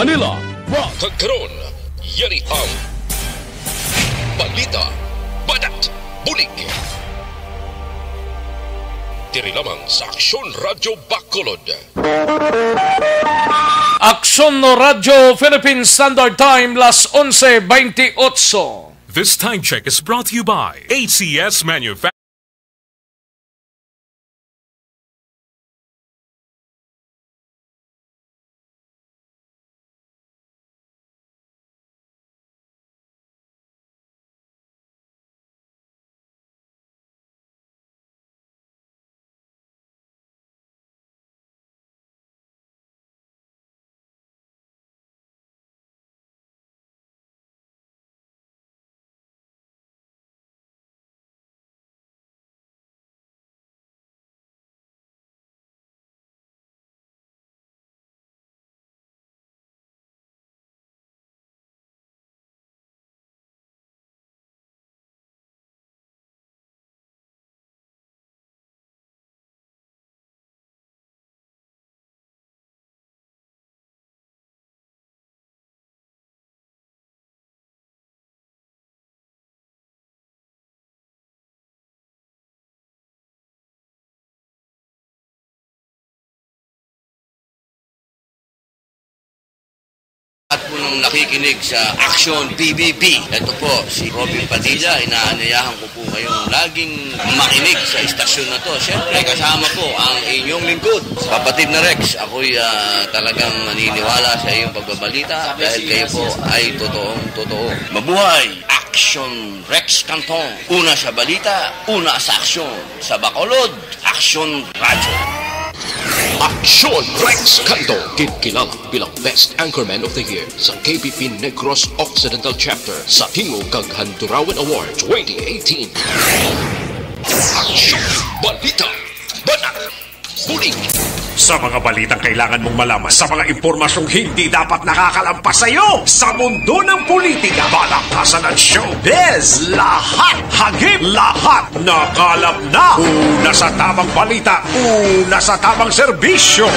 Manila, Rock. Kagkaroon, yari ang balita, badat, bulig. Diri lamang sa Aksyon Radyo Bacolod. Aksyon Radyo Philippine Standard Time, las 11:28. This time check is brought to you by ACS Manufacturing. At po nung nakikinig sa Action PBB, ito po si Robin Padilla, inaanayahan ko po kayong laging makinig sa istasyon na to. Siyempre kasama po ang inyong lingkod, kapatid na Rex. Ako'y talagang naniniwala sa iyong pagbabalita dahil kayo po ay totoo. Mabuhay Action Rex Canton. Una sa balita, una sa aksyon. Sa Bacolod, Action Radio. Aksyon Rex Canto, kilala bilang Best Anchorman of the Year sa KBP Negros Occidental Chapter sa Tingog kag Handurawan Award 2018. Aksyon Balita, Banat, Bulig. Sa mga balitang kailangan mong malaman, sa mga impormasyong hindi dapat nakakalampas sa iyo, sa mundo ng politika, balakasan ng showbiz, lahat hagip, lahat nakalap na. Una sa tamang balita, una sa tamang serbisyo.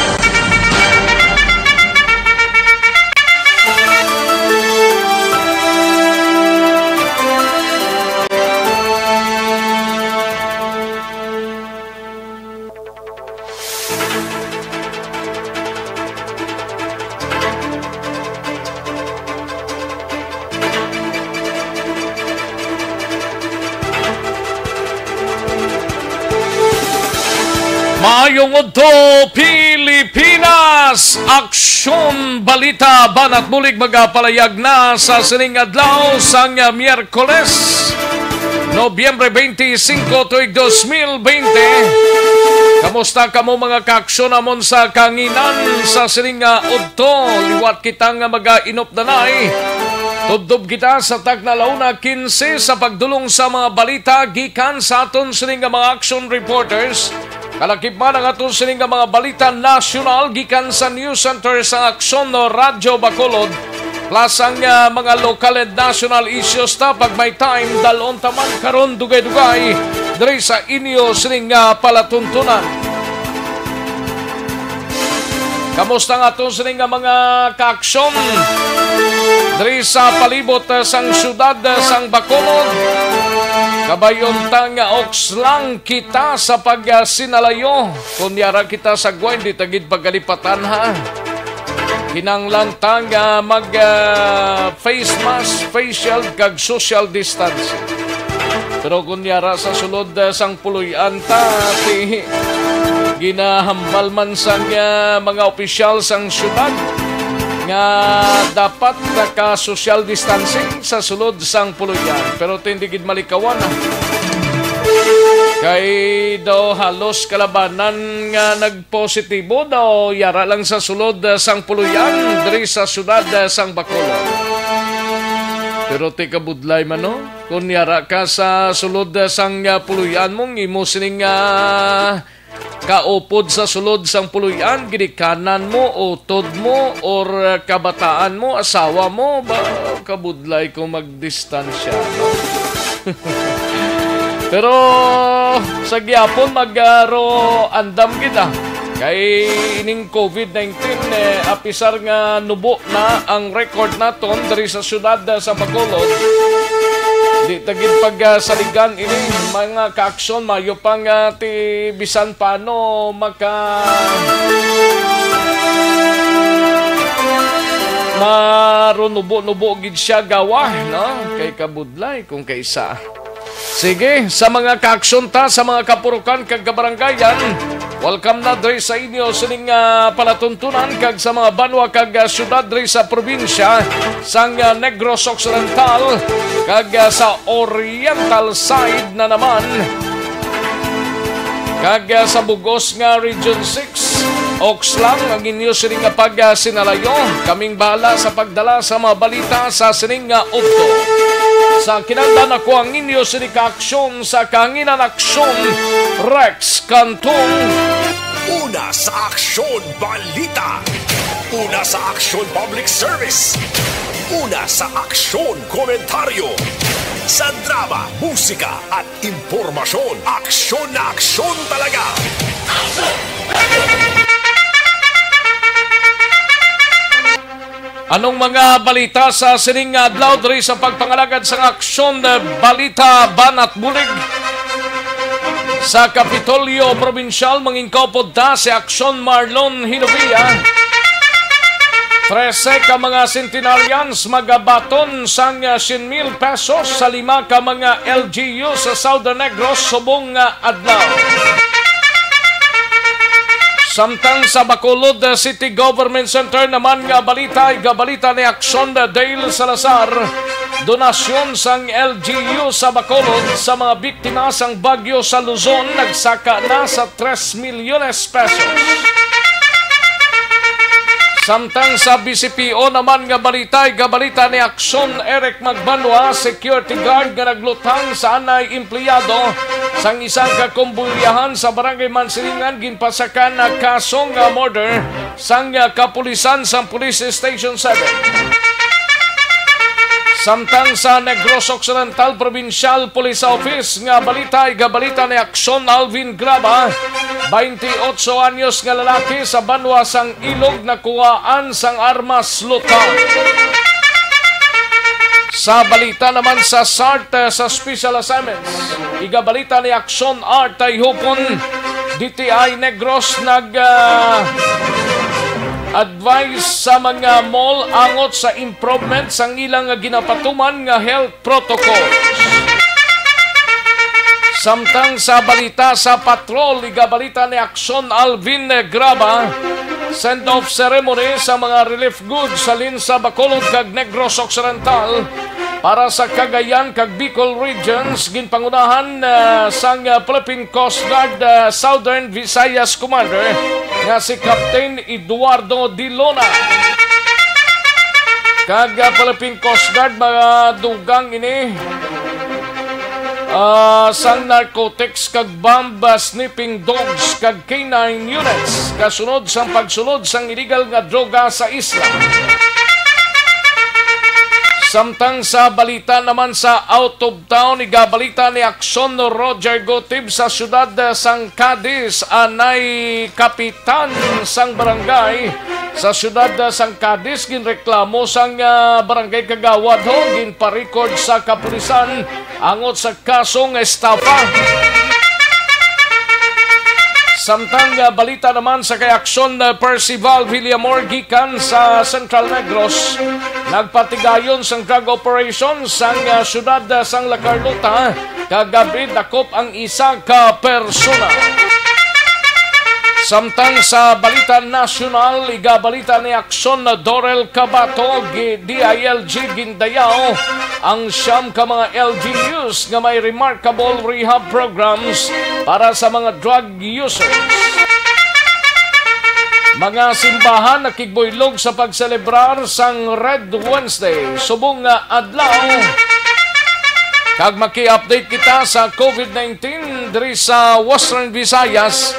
Maayong udto Pilipinas, Aksyon Balita Banat Bulig magapalayag na sa sining adlaw sang Miyerkules, Nobyembre 25, tuig 2020. Kamusta kamo mga kaaksyon namon sa kanginan sa sining udto? Liwat kita nga mag-inop danay. Tubdob kita sa tagnalauna 15 sa pagdulong sa mga balita gikan sa aton sining mga action reporters. Kalakip man ang aton sining mga balita nasyonal gikan sa News Center sa Aksyon Radyo Bacolod. Plus ang mga local and national issues ta pag may time dalon taman karon dugay-dugay diri sa inyo sining palatuntunan. Kamusta nga aton sining mga kaaksyon diri sa palibot sang syudad sang Bacolod? Kabayon tanga oks lang kita sa pagsinalayo. Kunyara kita sa gwain, di tagid pagkalipatan ha. Kinanglan tanga mag face mask, facial, kag social distancing. Pero kunyara sa sulod sang puluyan ta, ginahambal man sang mga opisyal sang syudad nga dapat naka-social distancing sa sulod sang puluyan. Pero tindigid malikawan na. Kay daw halos kalabanan nga nagpositibo daw yara lang sa sulod sang puluyan diri sa syudad sang Bacolod. Pero ti kabudlay man no, kung yara ka sa sulod sang puluyan mong imo sining kaupod sa sulod sang puluyan, ginikanan mo, utod mo, or kabataan mo, asawa mo, ba kabudlay kung magdistansya, no? Pero sa gyapon magaro andam kita. Kay ining COVID-19 apisar nga nubo na ang record naton diri sa syudad sa Bacolod. Di tagid pagsaligan ini mga kaaksyon mayo pang ti bisan paano marunubo-nubo gid siya gawa, no? Kay kabudlay kung kaysa. Sige, sa mga kaaksyon ta, sa mga kapurukan kag kabaranggayan, welcome na diri sa inyo sining palatuntunan kag sa mga banwa kag syudad diri sa probinsya sang Negros Occidental kag sa Oriental side na naman kag sa Bugos nga Region 6 Oxlang ang inyo sining pagsinalayo. Kaming bahala sa pagdala sa mga balita sa sining udto. Sa kinahanglan ako ang inyo sining kaaksyon sa Kahanginan Aksyon Rex Cantong. Una sa Aksyon Balita. Una sa Aksyon Public Service. Una sa Aksyon Komentaryo. Sa drama, musika at impormasyon. Aksyon na aksyon talaga. Anong mga balita sa sining adlaw diri sa pagpangalagad sa Aksyon Balita Banat Bulig? Sa Kapitolyo Provincial mangingkaw pod ta si Aksyon Marlon Hinovia. 13 ka mga centenarians magabaton sang 100,000 pesos sa 5 ka mga LGU sa Southern Negros subong adlaw. Samtang sa Bacolod City Government Center naman nga balita ay gabalita ni Aksyon Dale Salazar. Donasyon sang LGU sa Bacolod sa mga biktima sang bagyo sa Luzon nagsaka na sa 3 milyones pesos. Samtang sa BCPO naman nga balita ay gabalita ni Aksyon Eric Magbanwa, security guard nga naglutang sa anay empleyado sang isang kakumbulyahan sa Barangay Mansilingan ginpasakan na kasong murder sang kapulisan sa Police Station 7. Samtang sa Negros Occidental Provincial Police Office nga balita ay gabalita ni Aksyon Alvin Graba, 28 anyos nga lalaki sa banwa sang Ilog na kuhaan sang armas lutang. Sa balita naman sa SART sa Special Assignments, igabalita ni Aksyon Art ay hupon DTI Negros advice sa mga mall angot sa improvement sang ilang ginapatuman nga health protocols. Samtang sa balita sa patrol, igabalita ni Aksyon Alvin Graba, send-off ceremony sa mga relief goods sa Linsa, Bacolod kag Negros Occidental para sa Cagayan kag Bicol regions ginpangunahan sang Philippine Coast Guard Southern Visayas Commander nga si Captain Eduardo Dilona. Kag Philippine Coast Guard mga dugang ini sang narcotics kag bomb sniffing dogs kag canine units kasunod sang pagsunod sang illegal nga droga sa isla. Samtang sa balita naman sa out of town, igabalita ni Aksyon Roger Gotib sa syudad sang Cadiz, anay kapitan sang barangay sa syudad sang Cadiz ginreklamo sang barangay kagawad ho ginpa-record sa kapulisan angot sa kasong estafa. Samtang balita naman sa kay Aksyon Percival Villamor gikan sa Central Negros, nagpatigayon sang drug operation sang syudad sang La Carlota kagabi dakop ang isa ka persona. Samtang sa balita nasyonal, igabalita ni Aksyon Dorel Cabato, DILG Gindayaw, ang siyam ka mga LGUs nga may remarkable rehab programs para sa mga drug users. Mga simbahan nakigboylog sa pagselebrar sang Red Wednesday, subong adlaw. Kag maki-update kita sa COVID-19 diri sa Western Visayas,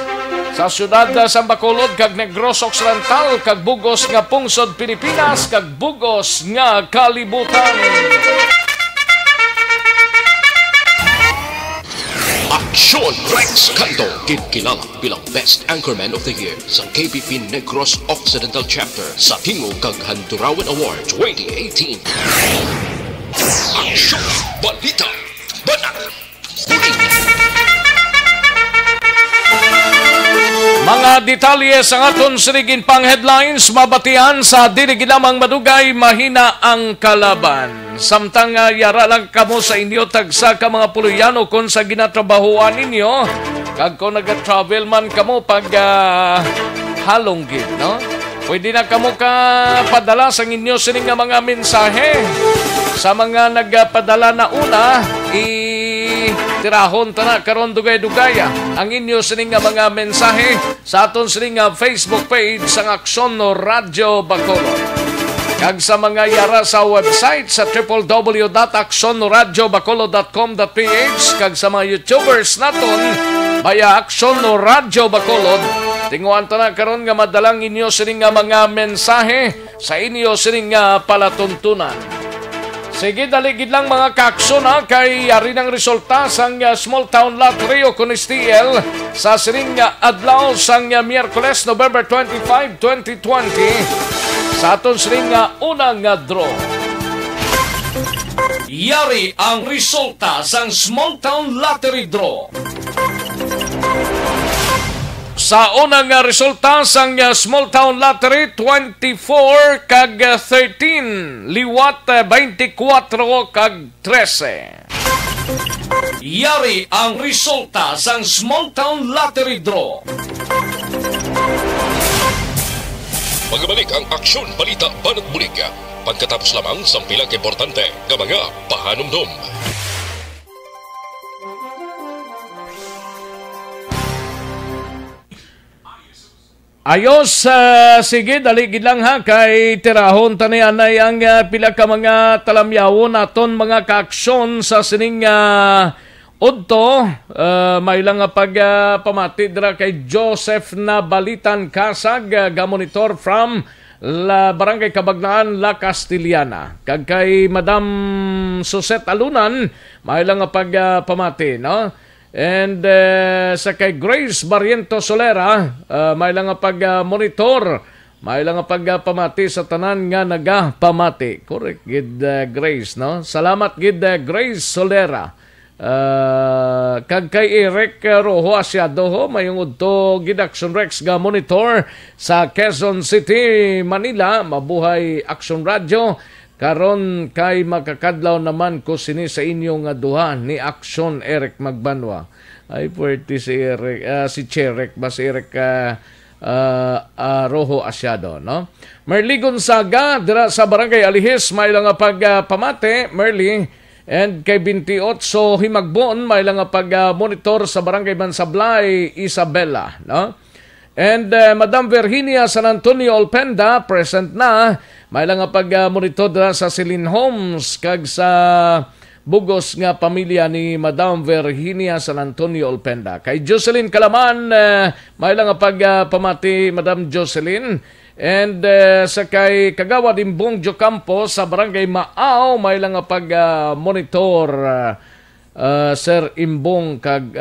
sa syudad sa Bacolod kag Negros Occidental kag Bugos nga pungsod Pilipinas kag Bugos nga kalibutan. Action Rex Canto, kilala bilang Best Anchorman of the Year sa KBP Negros Occidental Chapter sa Tingog kag Handurawan Award 2018. Action Balita Banat Balita. Mga detalye sa aton sinigin pang headlines, mabatian sa dili ginamang madugay mahina ang kalaban. Samtang yara lang kamo sa inyo tagsa ka mga Puluyano kung sa ginatrabahoan ninyo, kag kung nag-travel man kamo pag halong gid, no? Pwede na kamo ka padala sa inyo sining nga mga mensahe. Sa mga nagpadala na una, tirahon ta na karon dugay-dugaya ang inyo sining nga mga mensahe sa aton sining nga Facebook page sa Aksyon no Radyo Bacolod. Kag sa mga yara sa website sa www.aksyonoradyobacolod.com.ph kag sa mga YouTubers naton via Aksyon no Radyo Bacolod, tinguan ta na karon nga madalang inyo sining nga mga mensahe sa inyo sining nga palatuntunan. Sige, daligid lang mga kakso na kay yari ng resulta sang Small Town Lottery o Conistiel sa siring adlaw sang Miyerkules, November 25, 2020 sa aton siring unang draw. Yari ang resulta sang Small Town Lottery draw. Sa unang resulta sang Small Town Lottery, 24 kag 13, liwat 24 kag 13. Yari ang resulta sang Small Town Lottery draw. Magbalik ang Aksyon Balita Banat Bulig pagkatapos lamang sa pilang importante nga mga pahanumdum. Ayos, sige, daligid lang ha, kay tirahon tanayanay ang pila ka mga talamyawon aton mga kaaksyon sa sining udto. May lang pagpamati dira kay Joseph na Balitan Kasag, ga-monitor from Barangay Kabaglaan, La Castiliana. Kag kay Madam Suset Alunan, may lang pagpamati, no? And sa kay Grace Barriento Solera, may lang pag-monitor, may lang pagpamati sa tanan nga nagapamati. Correct, gid Grace, no? Salamat gid Grace Solera. Kag kay Eric Rojo Asiado, mayong udto gid Action Rex ga monitor sa Quezon City, Manila. Mabuhay Action Radio. Karon kay makakadlaw naman ko sini sa inyong duha ni Action Eric Magbanwa. Ay puwerte si Eric, si Cherek ba si Eric Rojo Asiado, no? Merly Gonzaga dira sa Barangay Alihis, may lang pagpamate, Merly. And kay 28 Himagbon, may lang pag-monitor sa Barangay Mansablay, Isabela, no? And Madam Virginia San Antonio Olpenda, present na. May lang pag-monitor sa Celine Homes kag sa bugos nga pamilya ni Madam Virginia San Antonio Olpenda. Kay Jocelyn Kalaman, may lang pagpamati Madam Jocelyn. And sa kay Kagawa Dimbong Jocampo sa Barangay Maaw, may lang pag-monitor Sir Imbong kag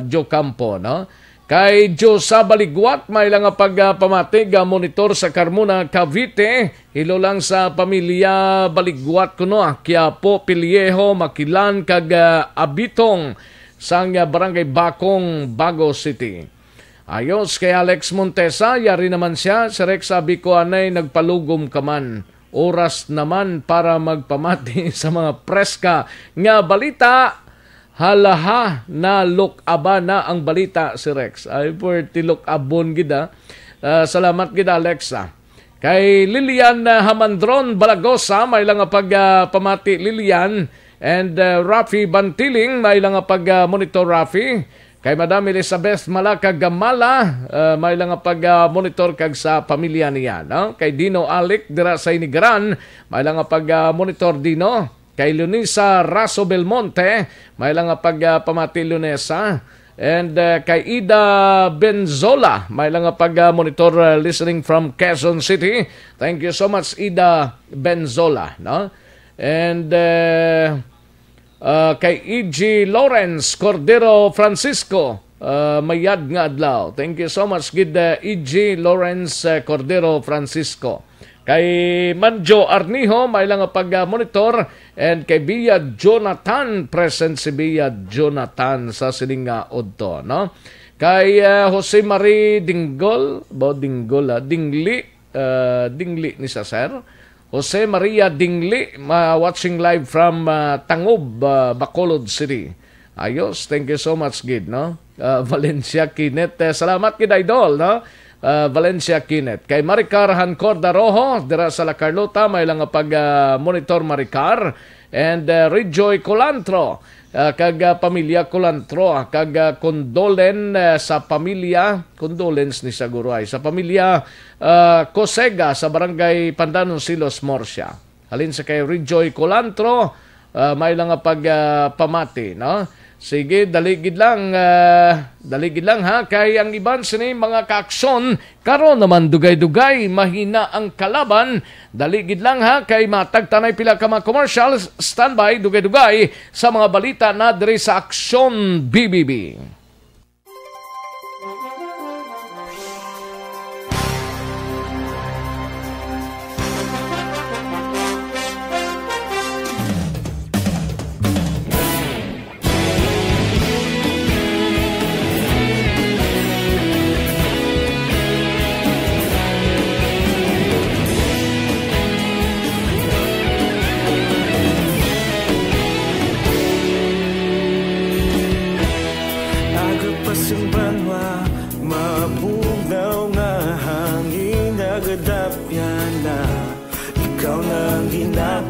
Jocampo, no? Kay Josa Baligwat, may lang pagpamati ga monitor sa Carmona, Cavite. Hilo lang sa pamilya Baligwat kuno, Quiapo, Pilieho, Makilan, kag Abitong sang Barangay Bakong, Bago City. Ayos kay Alex Montesa, yari naman siya. Si Rex sabi ko anay nagpalugom kaman. Oras naman para magpamati sa mga preska nga balita. Halaha na look-aba na ang balita si Rex. Ay, for tilok-abon gida. Salamat gida, Alexa. Kay Lilian Hamandron Balagosa, may lang pagpamati Lilian. And Rafi Bantiling, may lang pag-monitor Rafi. Kay Madam Elizabeth Malaka Gamala, may lang pag-monitor kag sa pamilya niya. No? Kay Dino Alec, dira sa Inigaran, may lang pag-monitor Dino. Kay Lunisa Raso Belmonte, may lang pagpamati Lunesa. And kay Ida Benzola, may lang pag-monitor listening from Quezon City. Thank you so much, Ida Benzola. No? And Kay E.G. Lawrence Cordero Francisco, mayad nga adlaw. Thank you so much gid E.G. Lawrence Cordero Francisco. Kay Manjo Arniho, may lang pag-monitor, and kay Bia Jonathan, present si Bia Jonathan sa Silinga Odto, no? Kay Jose Marie Dingol, Dingli ni sa sir. Jose Maria Dingli, watching live from Tangob, Bacolod City. Ayos, thank you so much, Gid, no? Valencia Kinet, salamat, Gid Idol, no? Valencia Kinet. Kay Maricar Hancorda Rojo, dira sa La Carlota, may lang pag-monitor Maricar. And Rejoy Colantro, kag pamilya Colantro, kag condolen sa pamilya, condolence ni Saguray, sa pamilya Cosega sa barangay Pandanon Silos, Morsia. Halin sa kay Rejoy Colantro, may lang pamati, no? Sige, daligid lang ha, kay ang iban sini mga kaaksyon, karon naman dugay-dugay, mahina ang kalaban. Daligid lang ha, kay matagtanay pila ka mga commercial, standby, dugay-dugay sa mga balita na diri sa Aksyon BBB.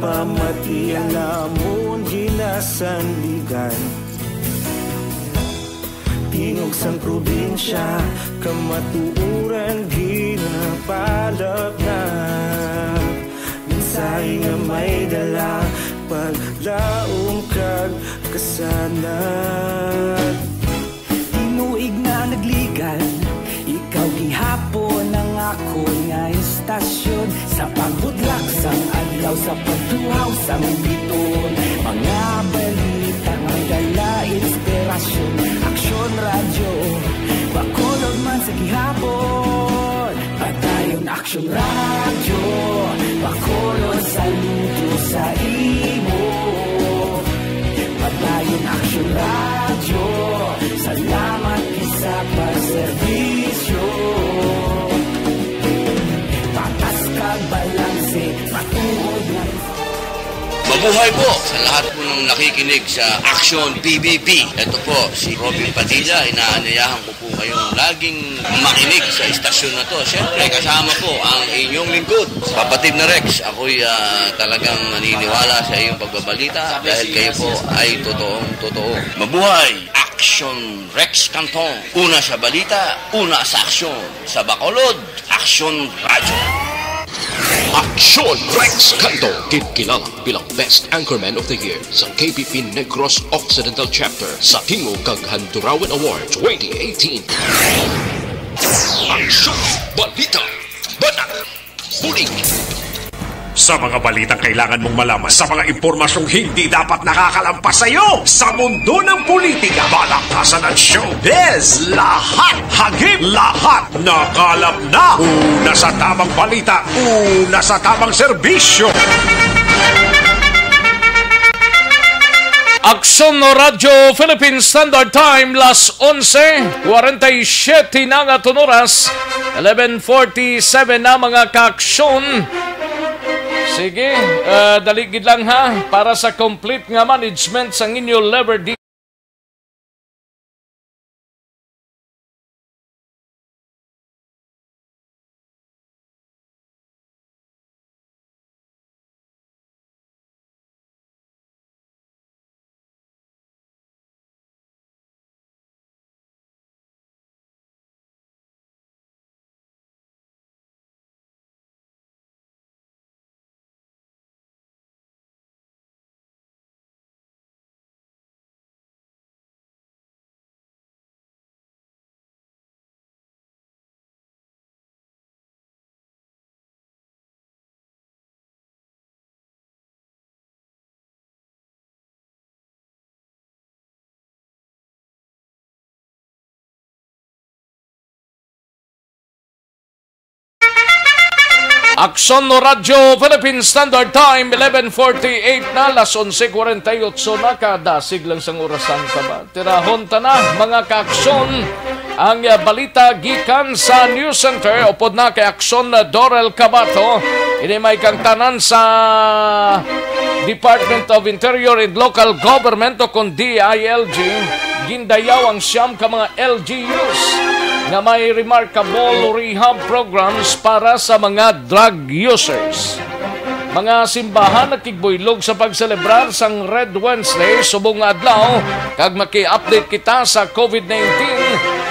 Pamati alamon ginasandigan Tingog sang probinsya kamatuuran ginapalap na Minsay nga may dala paglaong kag kasanat Tinuig na nagligan ikaw gihapon ang ako nga istasyon sa pagbudlak sang adlaw sa pagtuhaw sang biton mga balita nga dala inspirasyon Aksyon Radyo Bacolod man sa gihapon padayon Aksyon Radyo Bacolod saludo sa imo padayon Aksyon Radyo salamat isa pagserbisyo patas kag balanse matuod na Mabuhay po sa lahat po ng nakikinig sa Aksyon PBB. Ito po si Robin Padilla. Inaanyayahan ko po kayong laging makinig sa istasyon na to. Siyempre kasama po ang inyong lingkod. Kapatid na Rex, ako'y talagang naniniwala sa iyong pagbabalita dahil kayo po ay totoong-totoo. Mabuhay! Aksyon Rex Canton. Una sa balita, una sa aksyon. Sa Bacolod, Aksyon Radyo. Aksyon Rex Canto, kilala bilang Best Anchorman of the Year sa KPP Negros Occidental Chapter sa Tingog kag Handurawan Award 2018. Aksyon Balita Banat Huling. Sa mga balitang kailangan mong malaman, sa mga impormasyong hindi dapat nakakalampas sa iyo, sa mundo ng politika, balakasan at showbiz, lahat hagip, lahat nakalap na. Una sa tamang balita, una sa tamang serbisyo. Aksyon no Radyo Philippine Standard Time, las 11:47 na nga oras, 11:47 na mga kaaksyon. Sige, daligid lang ha, para sa complete nga management sa inyo lever Aksyon no Radyo Philippine Standard Time 11:48 na, las 11:48 na, kadasig lang sang orasan ka ba. Tirahon ta na mga kaaksyon ang balita gikan sa News Center. Upod na kay Aksyon na Dorel Cabato. Ini may kang tanan sa Department of Interior and Local Government o kung DILG. Gindayaw ang siyam ka mga LGUs na may remarkable rehab programs para sa mga drug users. Mga simbahan nakigbuylog sa pagselebrar sang Red Wednesday subong adlaw kag maki-update kita sa COVID-19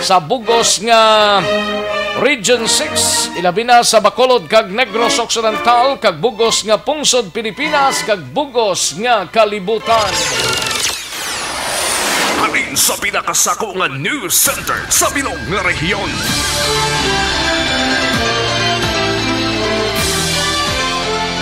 sa bugos nga Region 6, ilabi na sa Bacolod kag Negros Occidental kag bugos nga pungsod Pilipinas kag bugos nga kalibutan. Amin sa pinakasako nga news center sa bilog nga rehiyon.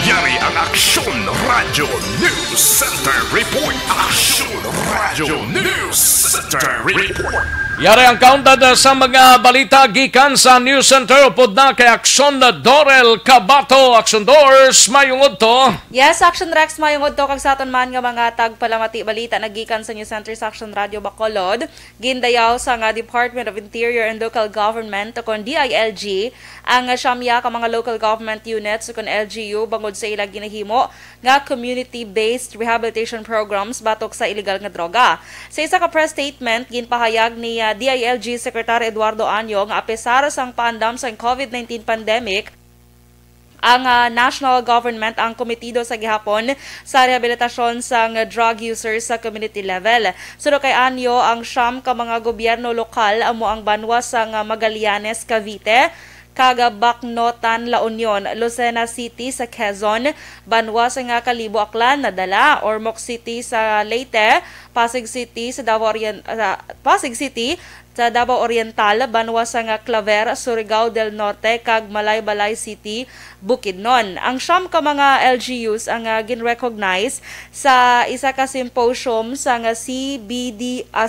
Yari ang Aksyon Radio News Center Report. Aksyon Radio News Center Report. Yari ang countdown sa mga balita gikan sa News Center. Upod na kay Aksyon na Dorel Cabato. Aksyon Doors, mayungod to. Yes, Aksyon Rex, mayungod to. Kag sa aton man nga mga tagpalamati balita nagikan sa News Center sa Aksyon Radio Bacolod. Gindayaw sa nga Department of Interior and Local Government o kon DILG ang siyamya ka mga local government units o kon LGU bangod sa ilang ginahimo nga community-based rehabilitation programs batok sa illegal nga droga. Sa isa ka press statement, ginpahayag ni DILG Secretary Eduardo Anyo nga apesar sang paandam sa COVID-19 pandemic, ang national government ang komitido sa gihapon sa rehabilitasyon sang drug users sa community level. Suno kay Anyo, ang siyam ka mga gobyerno lokal amo ang banwa sang Magallanes, Cavite, Bacnotan, La Union, Lucena City sa Quezon, banwa sa nga Kalibo, Aklan, Nadala, Ormoc City sa Leyte, Pasig City sa Davao Oriental, banwa sa nga Claver, Surigao del Norte, kag Malaybalay City, Bukidnon. Ang siyam ka mga LGUs ang gin-recognize sa isa ka symposium sa nga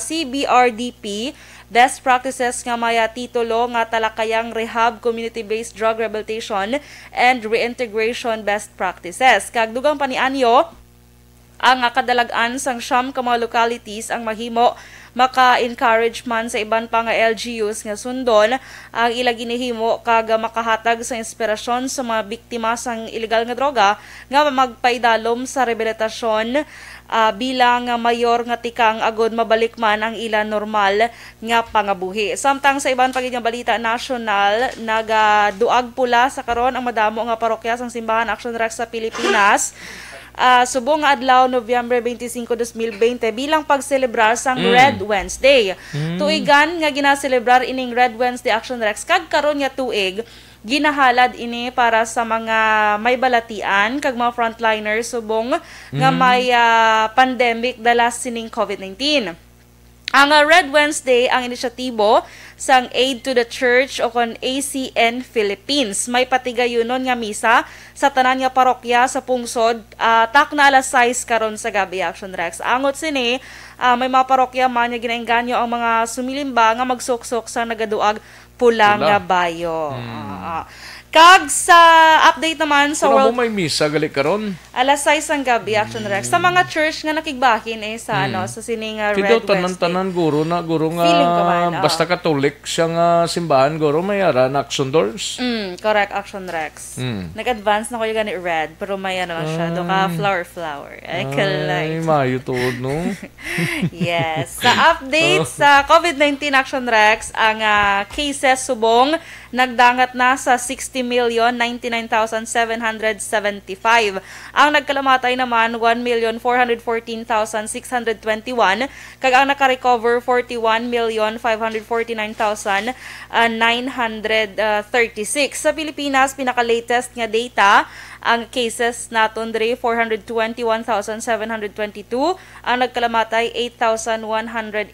CBRDP Best Practices nga maya titulo nga talakayang Rehab Community-Based Drug Rehabilitation and Reintegration Best Practices. Kag dugang panianyo, ang kadalagan sang siyam ka mga localities ang mahimo maka-encourage man sa iban pa nga LGUs nga sundon ang ila ginihimo kag makahatag sa inspirasyon sa mga biktima sang illegal nga droga nga magpaidalom sa rehabilitasyon bilang mayor nga tikang agod mabalik man ang ila normal nga pangabuhi. Samtang sa iban pagid nga balita nasyonal, nagaduag pula sa karon ang madamo nga parokya sang Simbahan Aksyon Rex sa Pilipinas. Subong nga adlaw Nobyembre 25, 2020 bilang pagselebrar sang Red Wednesday. Tuigan nga ginaselebrar ining Red Wednesday Action Rex kag karon nga tuig ginahalad ini para sa mga may balatian kag mga frontliners subong nga may pandemic dala sining COVID-19. Ang Red Wednesday ang inisyatibo sang Aid to the Church o kon ACN Philippines. May patigayunon nga misa sa tanan nga parokya sa pungsod takna alas 6 karon sa gabi Action Rex. Angot sini may mga parokya man nga ginaengganyo ang mga sumilimba nga magsuksok sa nagaduag pula nga bayo. Kag sa update naman sa World... may misa gali karon? Alas 6 ang gabi, Action Rex. Sa mga church nga nakigbahin sa sa sining Red Wednesday. Tanan guro nga basta Katolik siya nga simbahan guro may ara na Action Doors. Correct, Action Rex. Nag-advance na ko yung gani red pero may lang siya. Doka flower. Ay mayo tuod no. Yes. Sa update sa COVID-19 Action Rex, ang cases subong nagdangat na sa 60,099,775. Ang nagkalamatay naman 1,414,621 kag ang naka-recover 41,549,936. Sa Pilipinas, pinaka-latest nga data, ang cases naton diri 421,722, ang nagkalamatay 8,185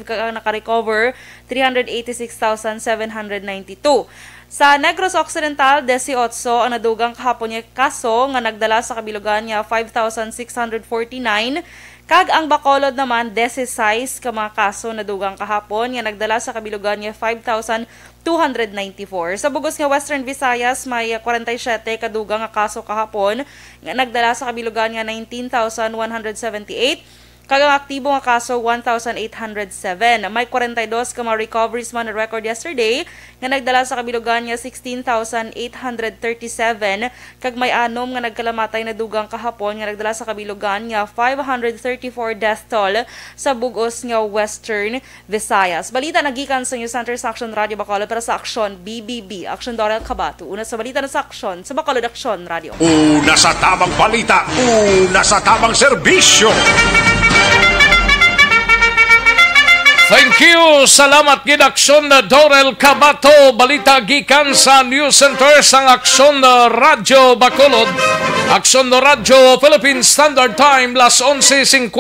kag ang naka-recover 386,792. Sa Negros Occidental, 18 ang nadugang kahapon nga kaso nga nagdala sa kabilugan nga 5,649 Kag ang Bacolod naman 16 ka mga kaso na dugang kahapon nga nagdala sa kabilugan nga 5,294. Sa bugos nga Western Visayas may 47 kadugang nga kaso kahapon nga nagdala sa kabilugan nga 19,178. Kag ang aktibo nga kaso 1,807. May 42 ka mga recoveries man na record yesterday nga nagdala sa kabilugan nga 16,837. Kag may 6 nga nagkalamatay na dugang kahapon nga nagdala sa kabilugan nga 534 death toll sa bugos nga Western Visayas. Balita nagikan sa News Center sa Action Radio Bacolod para sa Action BBB. Action Dorel Cabato. Una sa balita na sa Action sa Bacolod Action Radio. Una sa tamang balita, una sa tamang serbisyo. Thank you. Salamat gid Aksyon na Dorel Cabato. Balita gikan sa News Center sang Aksyon na Radyo Bacolod. Aksyon na Radyo Philippine Standard Time las 11:54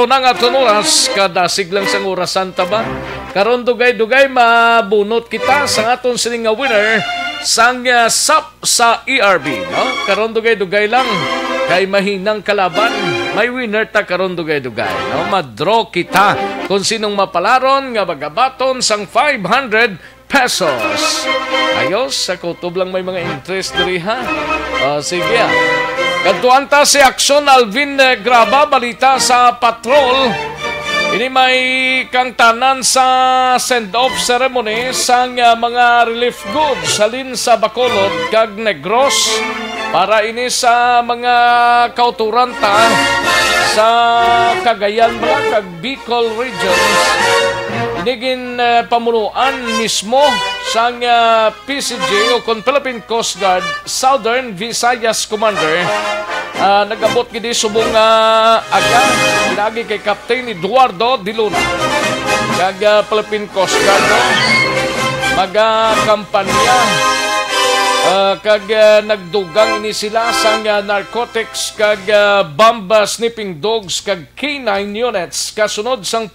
na nga oras. Kada siglang sang orasan ta ba? Karon dugay-dugay mabunot kita sa aton sining nga winner sang SAP sa ERB, no? Karon dugay-dugay lang kay mahinang kalaban. May winner ta karon dugay-dugay, no? Madraw kita kung sinong mapalaron nga magabaton sang 500 pesos. Ayos, sa kutob lang may mga interest diri ha. Sige. Kadtuan ta si Aksyon Alvin Graba, balita sa patrol. Ini may kang tanan sa send-off ceremony sang mga relief goods halin sa Bacolod kag Negros para ini sa mga kauturan ta sa Cagayan kag Bicol regions. Inigin pamunuan mismo sang PCG o kon Philippine Coast Guard Southern Visayas Commander. Nagabot gidi subong aga lagi kay Captain Eduardo Diluna kag Philippine Coast Guard maga-kampanya kag nagdugang ini sila sang narcotics kag bomb sniffing dogs kag K9 units kasunod sang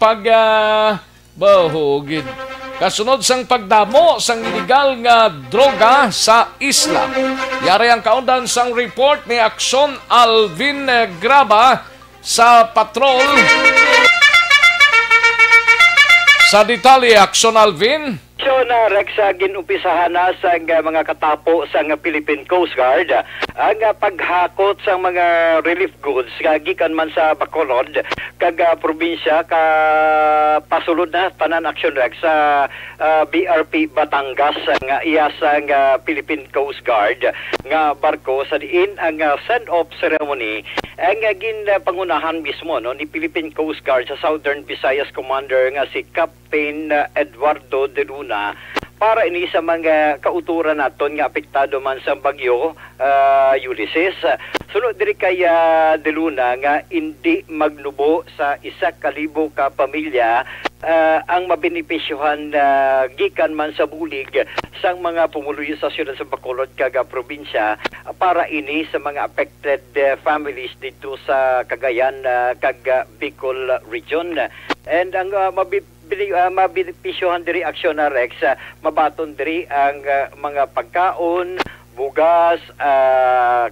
kasunod sang pagdamo sang illegal nga droga sa isla. Yari ang kaundan sang report ni Aksyon Alvin Graba sa patrol. Sa detalye, Aksyon Alvin. Na Rex, ginumpisahan na sa mga katapo sa Philippine Coast Guard ang paghakot sa mga relief goods gikan man sa Bacolod kag probinsya ka pasulod na tanan Action Rex sa BRP Batangas nga iya sa Philippine Coast Guard nga barko sa diin ang send-off ceremony ang pangunahan mismo no ni Philippine Coast Guard sa Southern Visayas Commander nga si Captain Eduardo De Luna para ini sa mga kauturan naton nga apektado man sa bagyo Ulysses. Sunod diri kay De Luna nga hindi magnubo sa 1,000 ka pamilya ang mabenepisyohan gikan man sa bulig sang mga pumuluyo sa siyudad sa Bacolod kag probinsya para ini sa mga affected families dito sa Cagayan kag Bicol region. And ang mabenepisyohan diri Aksyon na Rex, mabaton diri ang mga pagkaon, bugas,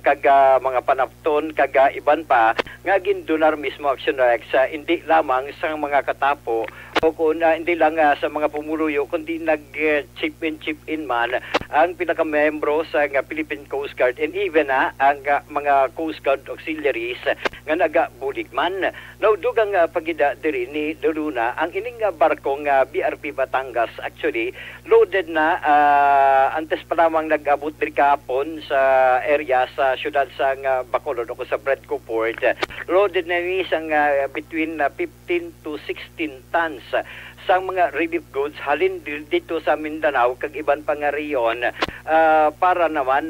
kaga mga panapton, kaga iban pa, nga gindonar mismo Aksyon na Rex, hindi lamang sa mga katapo, o kung hindi lang sa mga pumuluyo, kundi nag-chip in man ang pinakamembro sa Philippine Coast Guard and even ang mga Coast Guard auxiliaries nga nagabulig man. Naudugang pagida diri ni De Luna ang ining barkong BRP Batangas actually loaded na antes pa lamang nag-abot diri kahapon sa area sa syudad sa Bacolod o sa Bredco Port. Loaded na ni sang between 15 to 16 tons sa mga relief goods halin dito sa Mindanao kag iban pa nga reyon para naman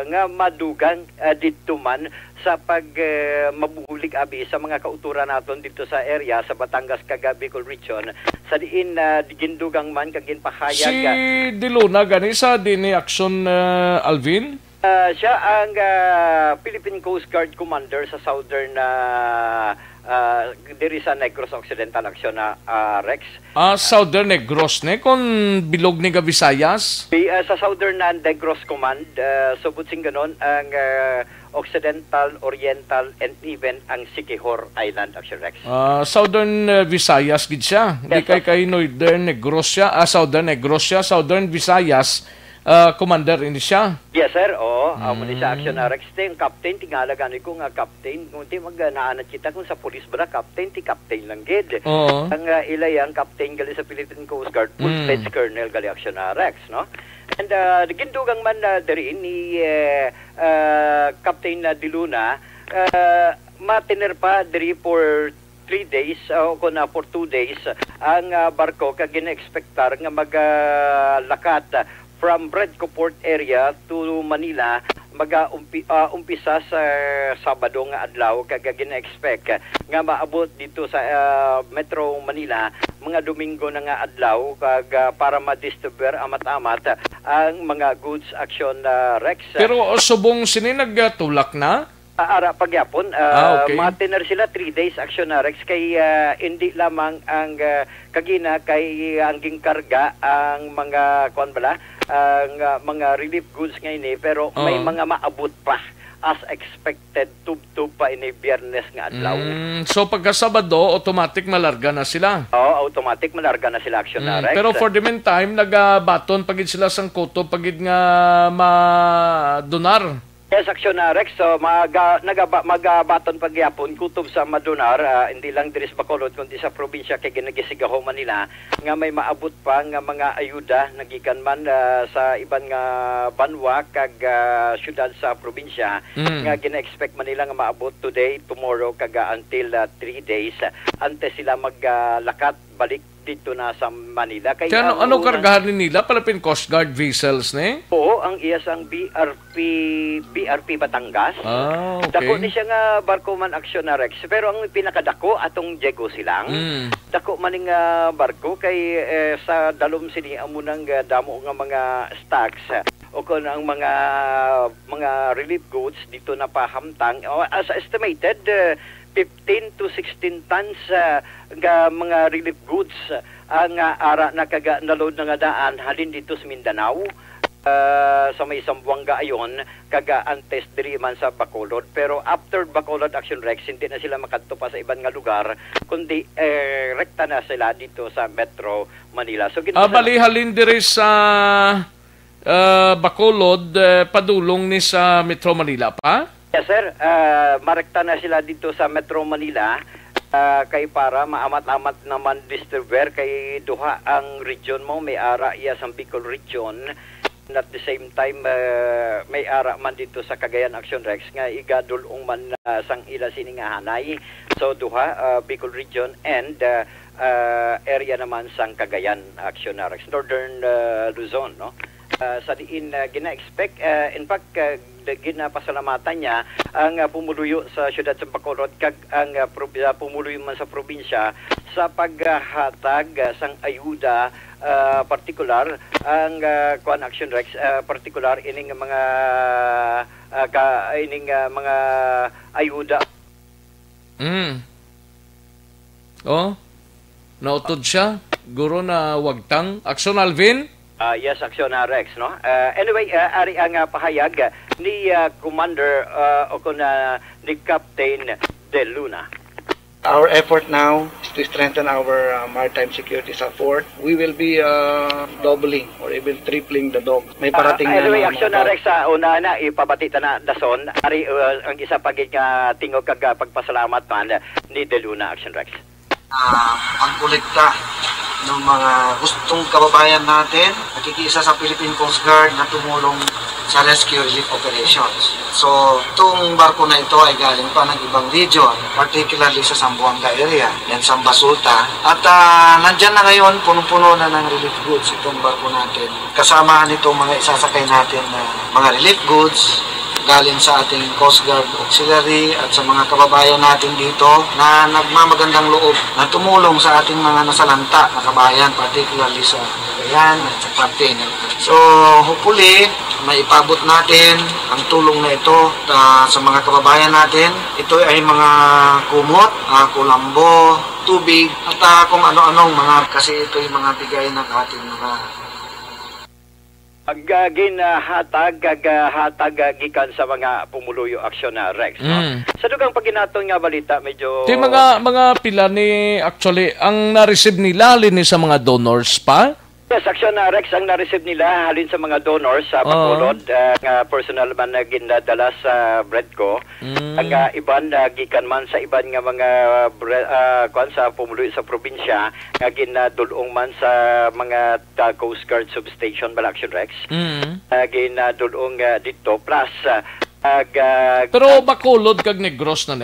nga madugang dito man sa pag mabulig abi sa mga kauturan naton dito sa area sa Batangas kag Bicol region sa diin gindugang man kag ginpahayag si De Luna gani sa dinhi Aksyon Alvin. Siya ang Philippine Coast Guard Commander sa Southern diri sa Negros Occidental Action na Rex. Southern Negros ne kung bilog ni Visayas. Sa Southern Negros Command, subutsing ganon ang Occidental, Oriental, and even ang Siquijor Island Action Rex. Southern Visayas gid siya. Di kay Northern Negros siya. Southern Negros siya. Southern Visayas. Commander ini siya. Yes, sir. Amo ni sa Action Rex. Yung captain, tingalagan ko nga captain. Kung di mag-naanat kita kung sa police ba captain, ti captain lang gid. Ang ilay ang captain gali sa Philippine Coast Guard, full-fledged colonel gali Action Rex, no? And gindugang man diri ni Captain Diluna, matiner pa diri for 3 days o kuna for 2 days ang barko kag gina-expectar nga maglakat from Bredco Port area to Manila umpisa sa Sabado nga adlaw kag gina-expect nga maabot dito sa Metro Manila mga Domingo na nga adlaw kag para ma-distribuer amat-amat ang mga goods Action Rex. Pero subong sini nagtulak na? Ara pagyapon, okay. matiner sila 3 days Action Rex kay hindi lamang ang kagina kay angging karga ang mga kuan bala ang mga relief goods ngayon pero may mga maabot pa as expected tub-tub pa ini Biyernes nga adlaw. So pagka Sabado automatic malarga na sila. Automatic malarga na sila Action Rex. Pero for the meantime nagabaton pagid sila sang koto pagid nga madonar. Yes, Action Rex. So, magabaton pagyapon kutob sa Madonar, hindi lang diri sa Bacolod, kundi sa probinsya kay ginagisigaho Manila, nga may maabot pa nga mga ayuda, nagikan man sa iban nga banwa, kag syudad sa probinsya, nga gina-expect Manila nga maabot today, tomorrow, kag until 3 days, ante sila maglakat, balik dito na sa Manila. Kaya ano kargahan nila? Palapin Coast Guard vessels, ne? Oo, ang iyasang BRP Batangas. Okay. Dako ni siya nga barko man Action Rex. Pero ang pinakadako atong Diego Silang. Dako maning barko kay sa dalom sini amo nang damo nga mga stocks o kun ang mga relief goods dito na pahamtang. As estimated 15 to 16 tons nga mga relief goods ang ara na kaga naload na nga daan halin dito sa Mindanao sa may Zamboanga ayon kaga antes diri man sa Bacolod. Pero after Bacolod Action Rex hindi na sila makadto pa sa ibang nga lugar kundi rekta na sila dito sa Metro Manila. So bali halin diri sa Bacolod padulong ni sa Metro Manila pa? Yes, sir. Marekta na sila dito sa Metro Manila kay para maamat-amat naman distribuer kay duha ang region mo may ara iya sa Bicol region and at the same time may ara man dito sa Cagayan Action Rex nga igadulong man sang ila sini nga hanay. So duha Bicol region and area naman sang Cagayan Action Rex Northern Luzon, no? Sa diin gina-expect in fact ginapasalamatan niya ang pumuluyo sa siyudad sa Bacolod kag ang pumuluyo man sa probinsya sa paghatag sang ayuda partikular ang Kuan Action Rex partikular ining mga mga ayuda. Nautod siya guro na wagtang Action Alvin. Yes, Action Rex, no? Anyway, ari ang pahayag ni Commander o ni Captain De Luna. Our effort now is to strengthen our maritime security sa port. We will be doubling or even tripling the dog. May parating na anyway, Action Rex, una na ipabati na dason. Ari ang isa pagig tingog kag pagpasalamat man ni De Luna, Action Rex. Ang kolekta ng mga gustong kababayan natin, nakikisa sa Philippine Coast Guard na tumulong sa rescue relief operations. So, itong barko na ito ay galing pa ng ibang region, particularly sa Zamboanga area and sa Basulta. At nandyan na ngayon, punong-puno na ng relief goods itong barko natin. Kasama nito mga isasakay natin na mga relief goods galing sa ating Coast Guard Auxiliary at sa mga kababayan natin dito na nagmamagandang loob na tumulong sa ating mga nasalanta na kabayan, particularly sa Cagayan at sa Partene. So, hopefully, maipabot natin ang tulong na ito sa mga kababayan natin. Ito ay mga kumot, kulambo, tubig, at kung ano-anong mga, kasi ito yung mga bigay ng ating mga ginhatag gikan sa mga pumuluyo aksyon na Rex, no? Sa dugang paginaton nga balita medyo mga pila ni actually ang na-receive nila halin sa mga donors pa. Yes, aksyon na Rex ang na-receive nila halin sa mga donors sa Bacolod, nga personal man na ginadala sa Breadco. Ang iban gikan man sa iban nga mga kuan sa pumuluyo sa probinsya nga ginadulong man sa mga Coast Guard substation bala aksyon Rex. Ginadulong dito plus pero Bacolod kag Negros na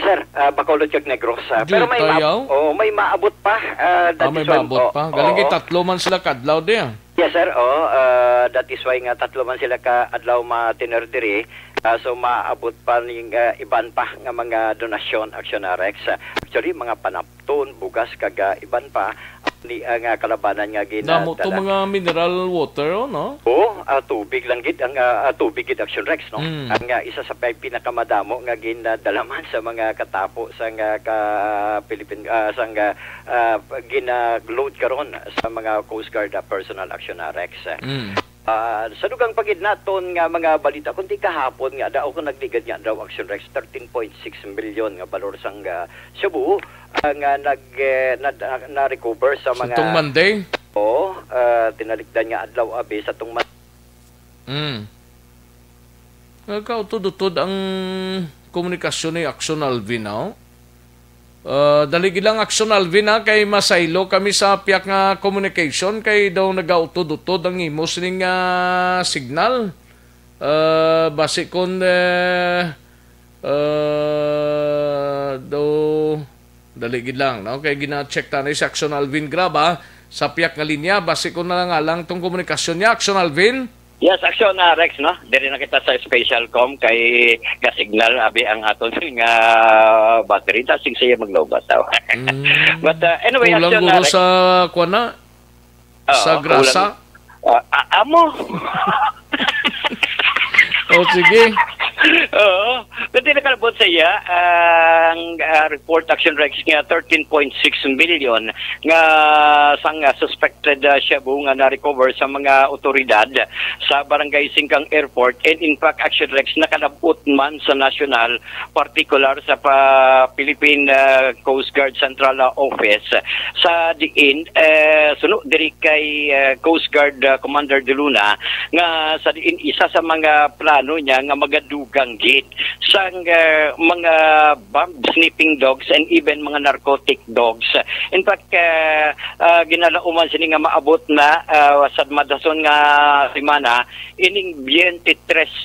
Sir, Bacolod kag Negros. Pero may maabot pa. May maabot pa. Galing kay tatlo man sila kadlaw di. Yes, sir. That is why nga tatlo man sila ka adlaw matiner diri. So maabot pa ning iban pa nga mga donasyon aksyon na Rex. Actually mga panapton, bugas kag iban pa ni nga kalabanan nga ginadala. Damo to mga mineral water no? Tubig lang gid ang tubig gid aksyon Rex, no? Ang isa sa pinakamadamo nga ginadalaman sa mga katapo sa nga Philippine sa nga gina-load karon sa mga Coast Guard personal action Rex. Sa dugang pagidnaton nga mga balita kundi kahapon nga daw ko nagligad nga daw action Rex 13.6 million nga balor sang Cebu nga na-recover sa mga itong Monday. tinalikdan nga adlaw abi sa tong Nagkautod-utod ang komunikasyon ni Action Alvin now. Dali gilang Action Alvin kay masaylo kami sa piyak nga communication kay daw nagautod-utod ang imo sining signal. Base kon daw dali gilang no kay gina-check tanay si Action Alvin Graba sa piyak nga linya base kon na nga lang tong komunikasyon niya Action Alvin. Yes, aksyon na Rex, no? Diri na kita sa special com kay ka-signal abi ang aton nga battery tasig siya maglobat taw. But anyway, aksyon na Rex. Sa kuana sa grasa. Amo. Sige. Oo. Kasi nakalabot sa iya ang report action Rex nga 13.6 million nga sang suspected shabu nga na-recover sa mga otoridad sa Barangay Singkang Airport, and in fact action Rex nakalabot man sa national particular sa Philippine Coast Guard Central Office sa diin suno diri kay Coast Guard Commander De Luna nga sa diin isa sa mga plano niya nga magadugang gate sa mga bomb sniffing dogs and even mga narcotic dogs. In fact, ginalauman sini nga maabot na sa madason nga semana ining 23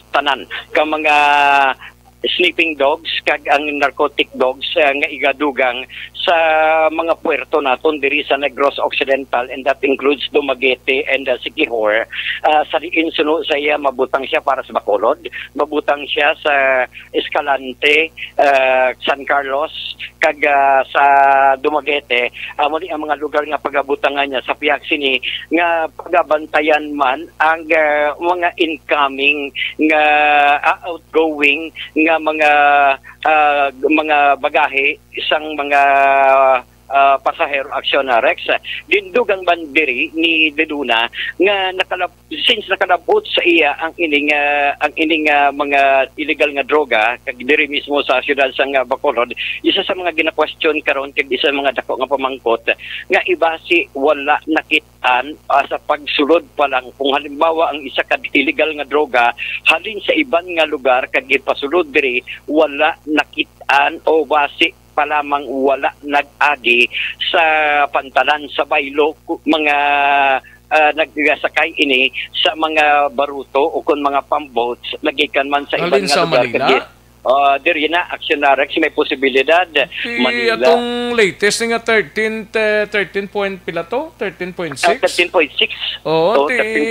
tanan ka mga sniffing dogs kag ang narcotic dogs nga igadugang sa mga puerto naton diri sa Negros Occidental, and that includes Dumaguete and Siquijor. Sa diin suno sa iya mabutang siya para sa Bacolod, mabutang siya sa Escalante, San Carlos kag sa Dumaguete. Muli ang mga lugar nga pagabutangan niya sa piyak sini nga pagabantayan man ang mga incoming nga outgoing nga mga bagahe isang mga pasahero aksyon na Rex. Dindugang bandiri ni Deduna nga since nakalabot sa iya ang ining mga illegal nga droga kag diri mismo sa siyudad sa Bacolod, isa sa mga gina-question karon kag isa sa mga dako nga pamangkot nga ibasi wala nakitaan sa pagsulod pa lang kung halimbawa ang isa ka illegal nga droga halin sa iban nga lugar kag gipasulod diri wala nakitaan o basi pa lamang wala nag-agi sa pantalan sa baylo mga nagsakay ini sa mga baruto o kun mga pamboats nagikan man sa ibang nga lugar kagit. Diri na action na Rex may posibilidad Manila. Atong latest nga 13 point pila to 13.6. 13.6.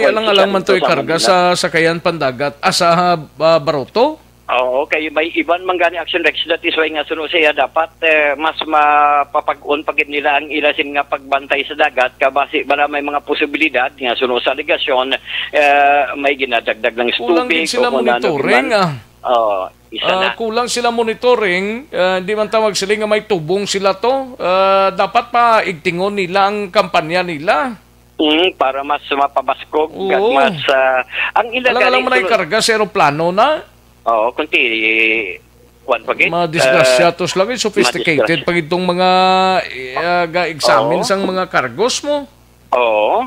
Alang-alang man to ikarga sa sakayan pandagat sa baruto. Oo, kay may iban man gani action Rex that is why nga suno siya dapat mas mapapag-on pagid nila ang ilasin nga pagbantay sa dagat kabasi bala may mga posibilidad nga suno sa aligasyon may ginadagdag ng kulang din tubig sila monitoring isa na. Kulang sila monitoring, di man tawag sila nga may tubong sila to. Dapat pa igtingon nila ang kampanya nila. Para mas mapabaskog Oo. mas ang ilaga Alang mo na ikarga sa aeroplano na. Oo, kunti pagit. Mga disgrasyatos lang, sophisticated pag itong mga ga-examine sang mga cargos mo. Oo,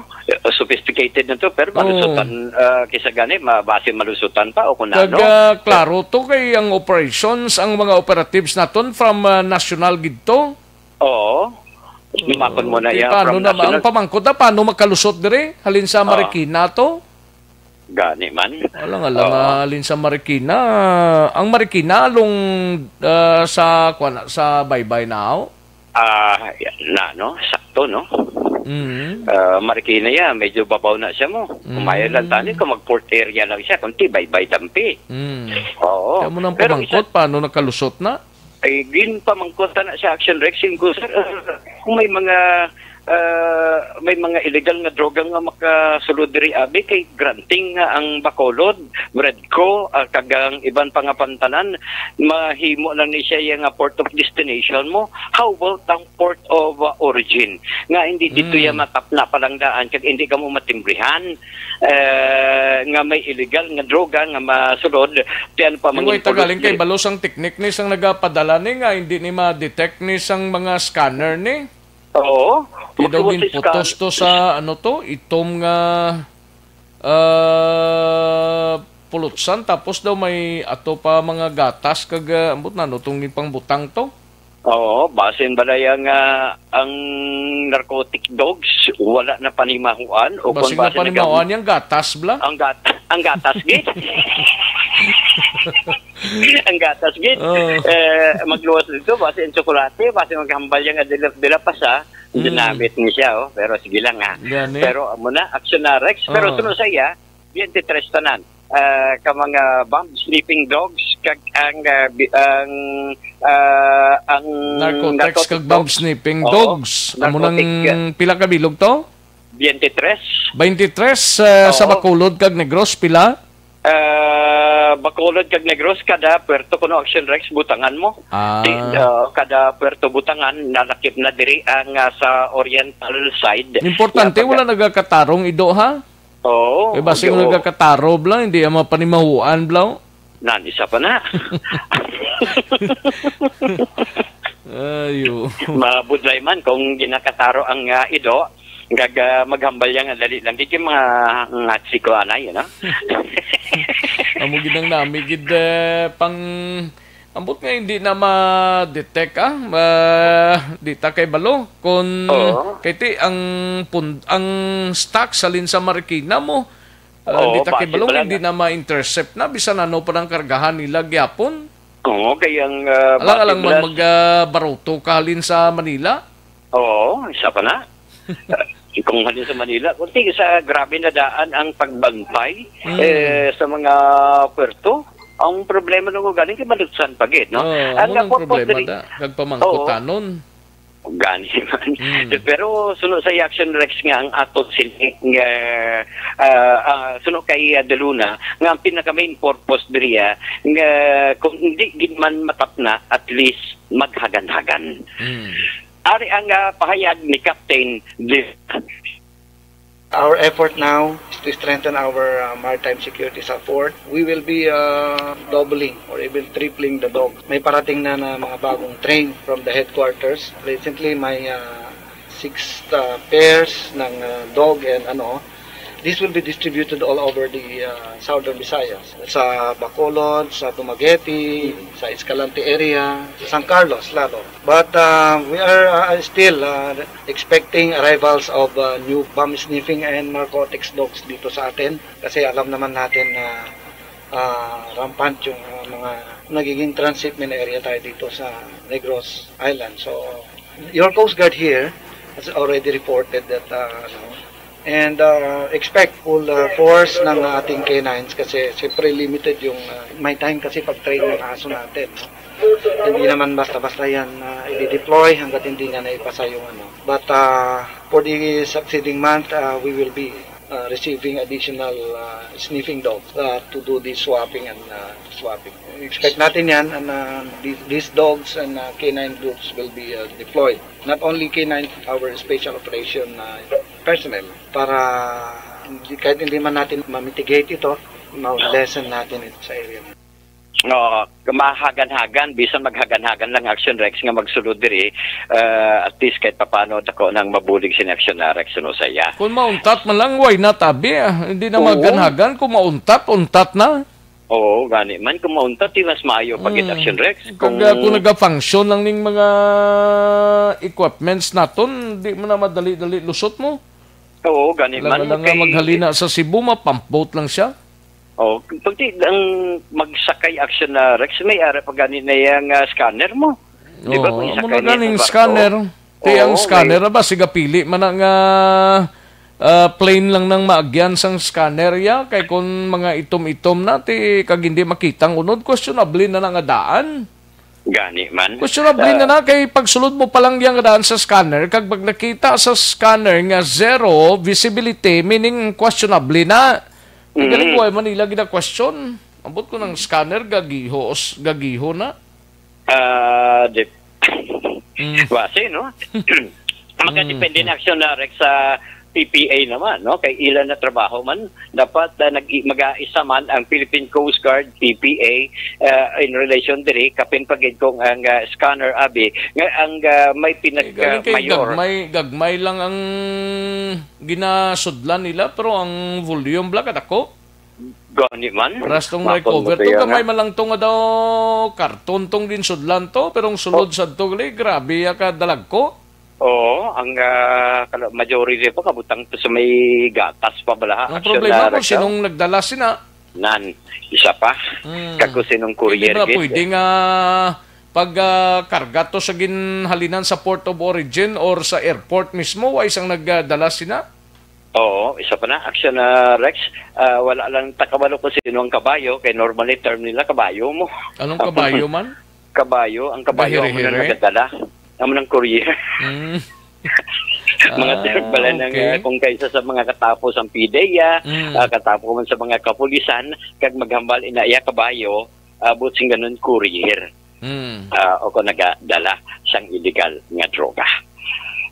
sophisticated na to pero malusutan kisa gani mabase malusutan pa o kunano. Klaro to kay ang operations, ang mga operatives naton from national gidto. Oo. Lumakon mo na yan from national. Ang pamangkot na paano makalusot dire halin sa Marikina to? Gani man. Alang alin sa Marikina. Ang Marikina along sa Baybay now. Sakto no. Marikina yan, medyo babaw na siya mo. Kumaya lang tani kung mag-port area lang siya, kunti Baybay Dampi. Oo. Kaya mo nang pamangkot, paano nakalusot na? Ay, pamangkot na siya action Rex. Kung may mga illegal nga droga nga makasulod diri abi kay granting nga ang Bacolod, Redco, kagang iban pa nga pantanan mahimo lang ni siya nga port of destination mo. How about ang port of origin nga hindi dito ya matapna palang daan kag hindi ka mo matimbrihan nga may illegal nga droga nga masulod tiyan pa mga tagaling kay balos ang teknik ni sang nagapadala ni nga hindi ni ma-detect ni sang mga scanner ni. Oo. Idogin putos to sa itom nga pulutsan tapos daw may ato pa mga gatas kag ambot na tungin pang butang to. Oo, basin balaya nga ang narcotic dogs wala na panimahuan o basin na panimahuan yung gatas bla. Ang gatas git. Ang gatas git. Magluwas dito basin tsokolate, basin maghambal yung dila pa sa dinamit ni siya pero sige lang Pero amo na action na Rex pero sunod sa iya, diyan titrestanan. Ka mga bomb sleeping dogs kag ang narcotics kag bomb sleeping dogs amo nang pila ka bilog to 23 sa Bacolod kag Negros pila Bacolod kag Negros kada puerto kuno action Rex butangan mo kada puerto butangan nalakip na diri ang sa oriental side importante wala nagakatarong ido ha. Oo. Eh, basta yung nagkakatarob lang, hindi ang mapanimahuan, Blau. Isa pa na. Ayo. Mabudlay man kung ginakataro ang ido, maghambal yan dali lang. Di mga ngatsi ko anay, Amo ginang nami, pang... Ambot nga hindi na ma-detect di ta kay balo kung kay ang stock sa Linsa Marikina mo di ta kay balo hindi na ma-intercept na bisan ano pa ng kargahan nila gyapon. Oo, kayang alang magbaruto ka halin sa Manila. Oo, isa pa na. Kung halin sa Manila, kunti sa grabe na daan ang pagbantay sa mga puerto. Ang problema nung galing kay malutsan pagid, no? Ang problema da, kagpamangkotanon. Gani man. Pero sunod sa action Rex nga ang ato sinig sunod kay De Luna nga ang pinaka main purpose diriya nga kung hindi man matapna at least maghagan-hagan. Ari ang pahayag ni Captain Our effort now is to strengthen our maritime security sa port. We will be doubling or even tripling the dog. May parating na mga bagong train from the headquarters. Recently, may 6 pairs ng dog and This will be distributed all over the southern Visayas. Sa Bacolod, sa Dumaguete, sa Escalante area, sa San Carlos lalo. But we are still expecting arrivals of new bomb sniffing and narcotics dogs dito sa atin. Kasi alam naman natin na rampant yung mga nagiging transshipment area tayo dito sa Negros Island. So, your Coast Guard here has already reported that And expect full force ng ating canines kasi siyempre limited yung may time kasi pag-train ng aso natin. No? Hindi naman basta-basta yan i-deploy hanggat hindi nga naipasa yung ano. But for the succeeding month, we will be receiving additional sniffing dogs to do the swapping and swapping. Expect natin yan and these dogs and canine groups will be deployed. Not only canine, our special operation personnel para kahit hindi man natin ma-mitigate ito, ma-lessen natin ito sa area. Mahagan-hagan, bisan maghagan-hagan lang Action Rex nga magsulod diri, at least kahit papano dako nang mabulig si Action Rex no saya. Kung mauntat man lang, why not, abi? Hindi na maghagan-hagan, kung mauntat, untat na. Oo, gani man. Kung mauntat, mas maayo pag Action Rex. Kung nag-function lang ning mga equipments naton, di mo na madali-dali lusot mo. Oo, gani man. Lang maghalina sa Cebu, mapampot lang siya. Oh, pagti ang magsakay Action Rex, may ara pa gani na yung scanner mo. Di ba kung isakay niya ganing scanner. Ang scanner ba siga pili man ang plain lang ng maagyan sang scanner ya kay kung mga itom-itom na ti kag hindi makitang unod, questionable na nga daan. Gani man. Questionable na kay pagsulod mo pa lang yang daan sa scanner kag pag nakita sa scanner nga zero visibility, meaning questionable na. Galing ko ay Manila gina question. Ambot ko ng scanner gagiho na. Wasi, no? Magkadepende na Action Rex sa PPA naman, no? Kay ilan na trabaho man dapat mag-aisa man ang Philippine Coast Guard PPA in relation diri kapin pagid kong ang scanner abi nga ang may pinag-mayor gagmay lang ang ginasudlan nila pero ang volume black at ako gani man rastong recover to kamay malang to nga daw karton tong din sudlan to pero ang sulod sa to grabe ka dalag ko. Oo, ang majority pa kabutang to sa may gatas pa bala. Ang problema ko sinong nagdala sina? Isa pa. Kako sinong courier gate. Pwede nga pagkarga to sa ginhalinan sa port of origin or sa airport mismo, ay isang nagdala sina? Oo, isa pa na. Action Rex, wala lang takabalo ko sino ang kabayo, kay normally term nila kabayo mo. Anong kabayo man? Kabayo, ang kabayo ang muna nagdala. Ang ng courier. Mga bala ng kung kaysa sa mga katapos ang PDEA, katapos man sa mga kapulisan, kag maghambal inaya kabayo, butsing ganun courier. O kung nagadala sang illegal nga droga.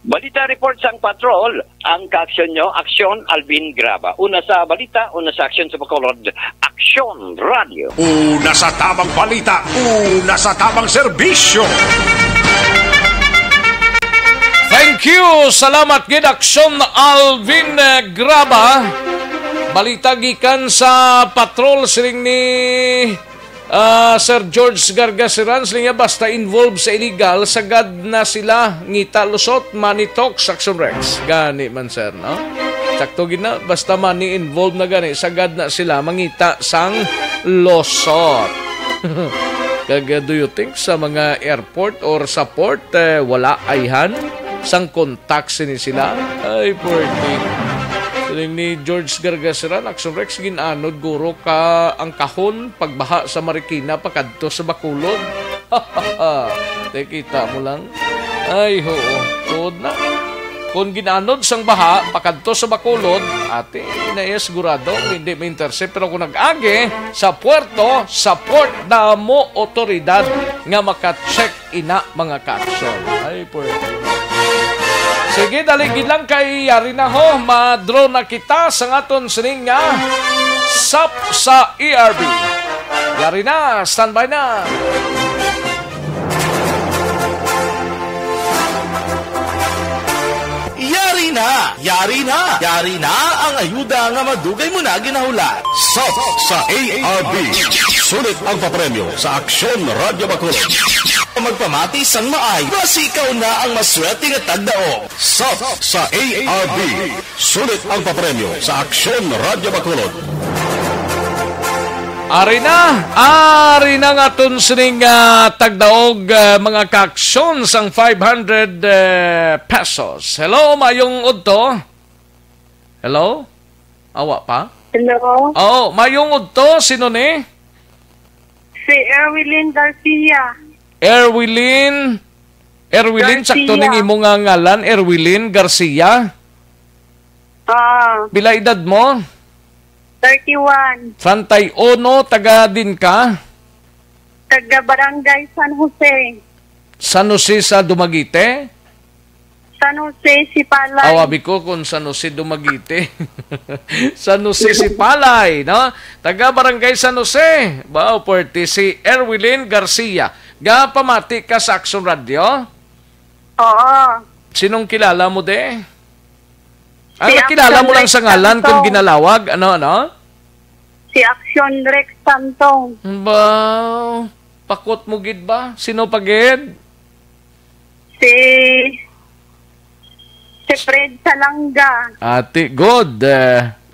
Balita report sang patrol, ang ka-aksyon nyo, Aksyon Alvin Graba. Una sa balita, una sa aksyon sa Bacolod, Aksyon Radio. Una sa tamang balita, una sa tamang serbisyo. Thank you! Salamat gid Aksyon Alvin Graba. Balita gikan sa patrol siling ni Sir George Gargasiran siling basta involved sa illegal sagad na sila ngita lusot money talks Action Rex. Gani man sir, no? Sakto gid na basta money involved na gani sagad na sila mangita sang lusot. Kag do you think sa mga airport or sa port wala ayhan? Sang kontak sini sila ay poor thing. Siling ni George Gargasiran Action Rex ginanod guro ka ang kahon pagbaha sa Marikina pakadto sa Bacolod. Kita mo lang ay tuod na kung ginanod sang baha pakadto sa Bacolod ate na sigurado hindi ma-intercept pero kung nag-age sa puerto sa port damo otoridad nga maka-check ina mga ka-aksyon ay poor thing. Sige, daligid lang kay yari na ho. Madro na kita sa ngaton sining nga SAP sa ERB. Yari na, standby na. Yari na ang ayuda nga madugay mo na ginahulat. SAP sa ARB. Sulit ang papremyo sa Aksyon Radio Bacolod. Magpamati sang maay, basi ikaw na ang maswerte nga tagdaog. SAP sa ARB. Sulit ang papremyo sa Aksyon Radio Bacolod. Ari na nga tun sining tagdaog mga kaaksyon sang 500 pesos. Hello, mayong udto. Hello? Awa pa? Hello? Oo, mayong udto, sino ni? Si Erwilyn Garcia. Erwilyn, Garcia. sakto ning imo nga ngalan, Erwilyn Garcia. Bila edad mo? 31. 31, taga din ka? Taga Barangay San Jose. San Jose sa Dumaguete? San Jose, Sipalay. Awabi ko kung San Jose Dumaguete. San Jose Sipalay, no? Taga Barangay San Jose. Bao, puwerte si Erwilyn Garcia. Pamati ka sa Action Radio? Oo. Sinong kilala mo de? Si kilala mo lang Rex sa ngalan Santong. kung ginalawag? Ano? Si Action Rex Santong. Ba, pakot mo gid ba? Sino pagid? Si Fred Salanga. Ate, good.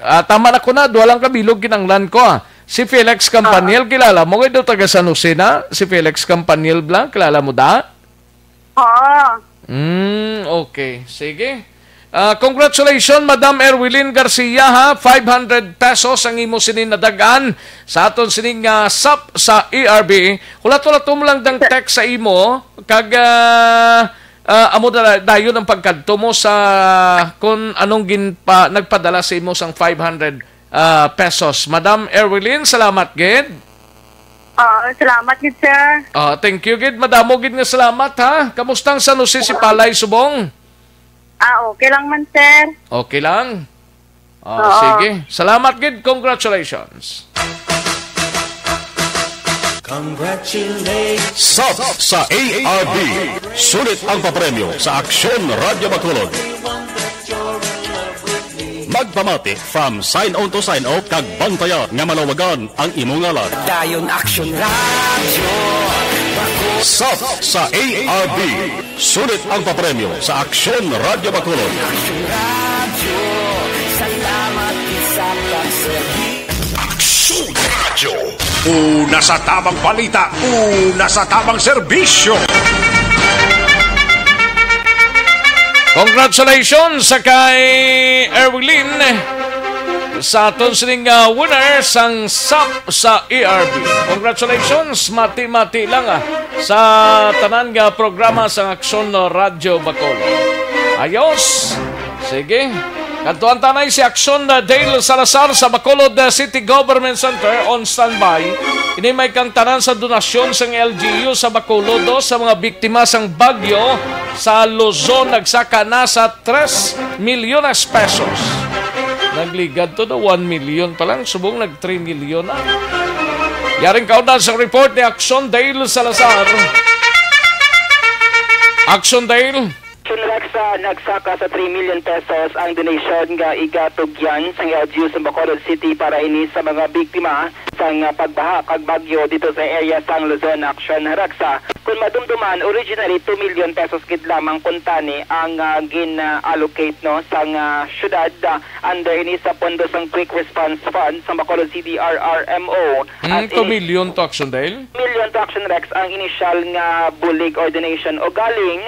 Tama na ko na, walang kabilog kinanglan ko. Si Felix Campanil, kilala mo? Ito taga San Jose na? Si Felix Campanil Blanc, kilala mo da? Oo. Okay. Sige. Congratulations, Madam Erwilyn Garcia, ha? 500 pesos ang imo sininadagan sa aton sining SAP sa ERB. Hulat-hulat mo lang dang text sa imo, kag amo dayon ang pagkadto mo sa kung anong nagpadala sa imo sang 500 pesos. Madam Erwilyn, salamat gid. Salamat gid, sir. Thank you gid, madamo gid nga salamat, ha. Kamustang San Jose Sipalay subong? Okay lang man, sir. Okay lang. Sige. Salamat gid. Congratulations. Congratulations. SAP sa ARB. Sulit ang papremyo sa Aksyon Radio Bacolod. Magpamati from sign on to sign off kag bantayan nga malawagan ang imong ngalan. Dayon Action Radio. SAP sa ARB. Sulit ang papremyo sa Aksyon Radio Bacolod. Action Radio. Salamat sa pagserbi. Aksyon Radio. Una sa tamang balita, una sa tamang serbisyo. Congratulations sa kay Erwilyn sa aton sining winner sang SAP sa ERB. Congratulations, mati-mati lang sa tanan nga programa sa Aksyon Radio Bacolod. Ayos. Sige. Kantuan tanay si Aksyon Dale Salazar sa Bacolod City Government Center on standby. Ini may kang tanan sa donasyon sang LGU sa Bacolod sa mga biktima sang bagyo sa Luzon. Nagsaka na sa 3 milyon pesos. Nagligad to 1 million pa lang. Subong nag 3 million na. Yaring kaunan sa report ni Aksyon Dale Salazar. Aksyon Dale. Rexa, nagsaka sa 3 million pesos ang donation nga igatugyan sa LGU sa Bacolod City para ini sa mga biktima sa pagbaha kag bagyo dito sa area sang Luzon. Action Rexa. Kung madumduman, originally 2 million pesos kit lamang kuntani ang gin-allocate sang syudad under ini sa pondo sang Quick Response Fund sa Bacolod City RRMO. 2 million to Action Dale? Million to Action Rex ang initial nga bulig or donation o galing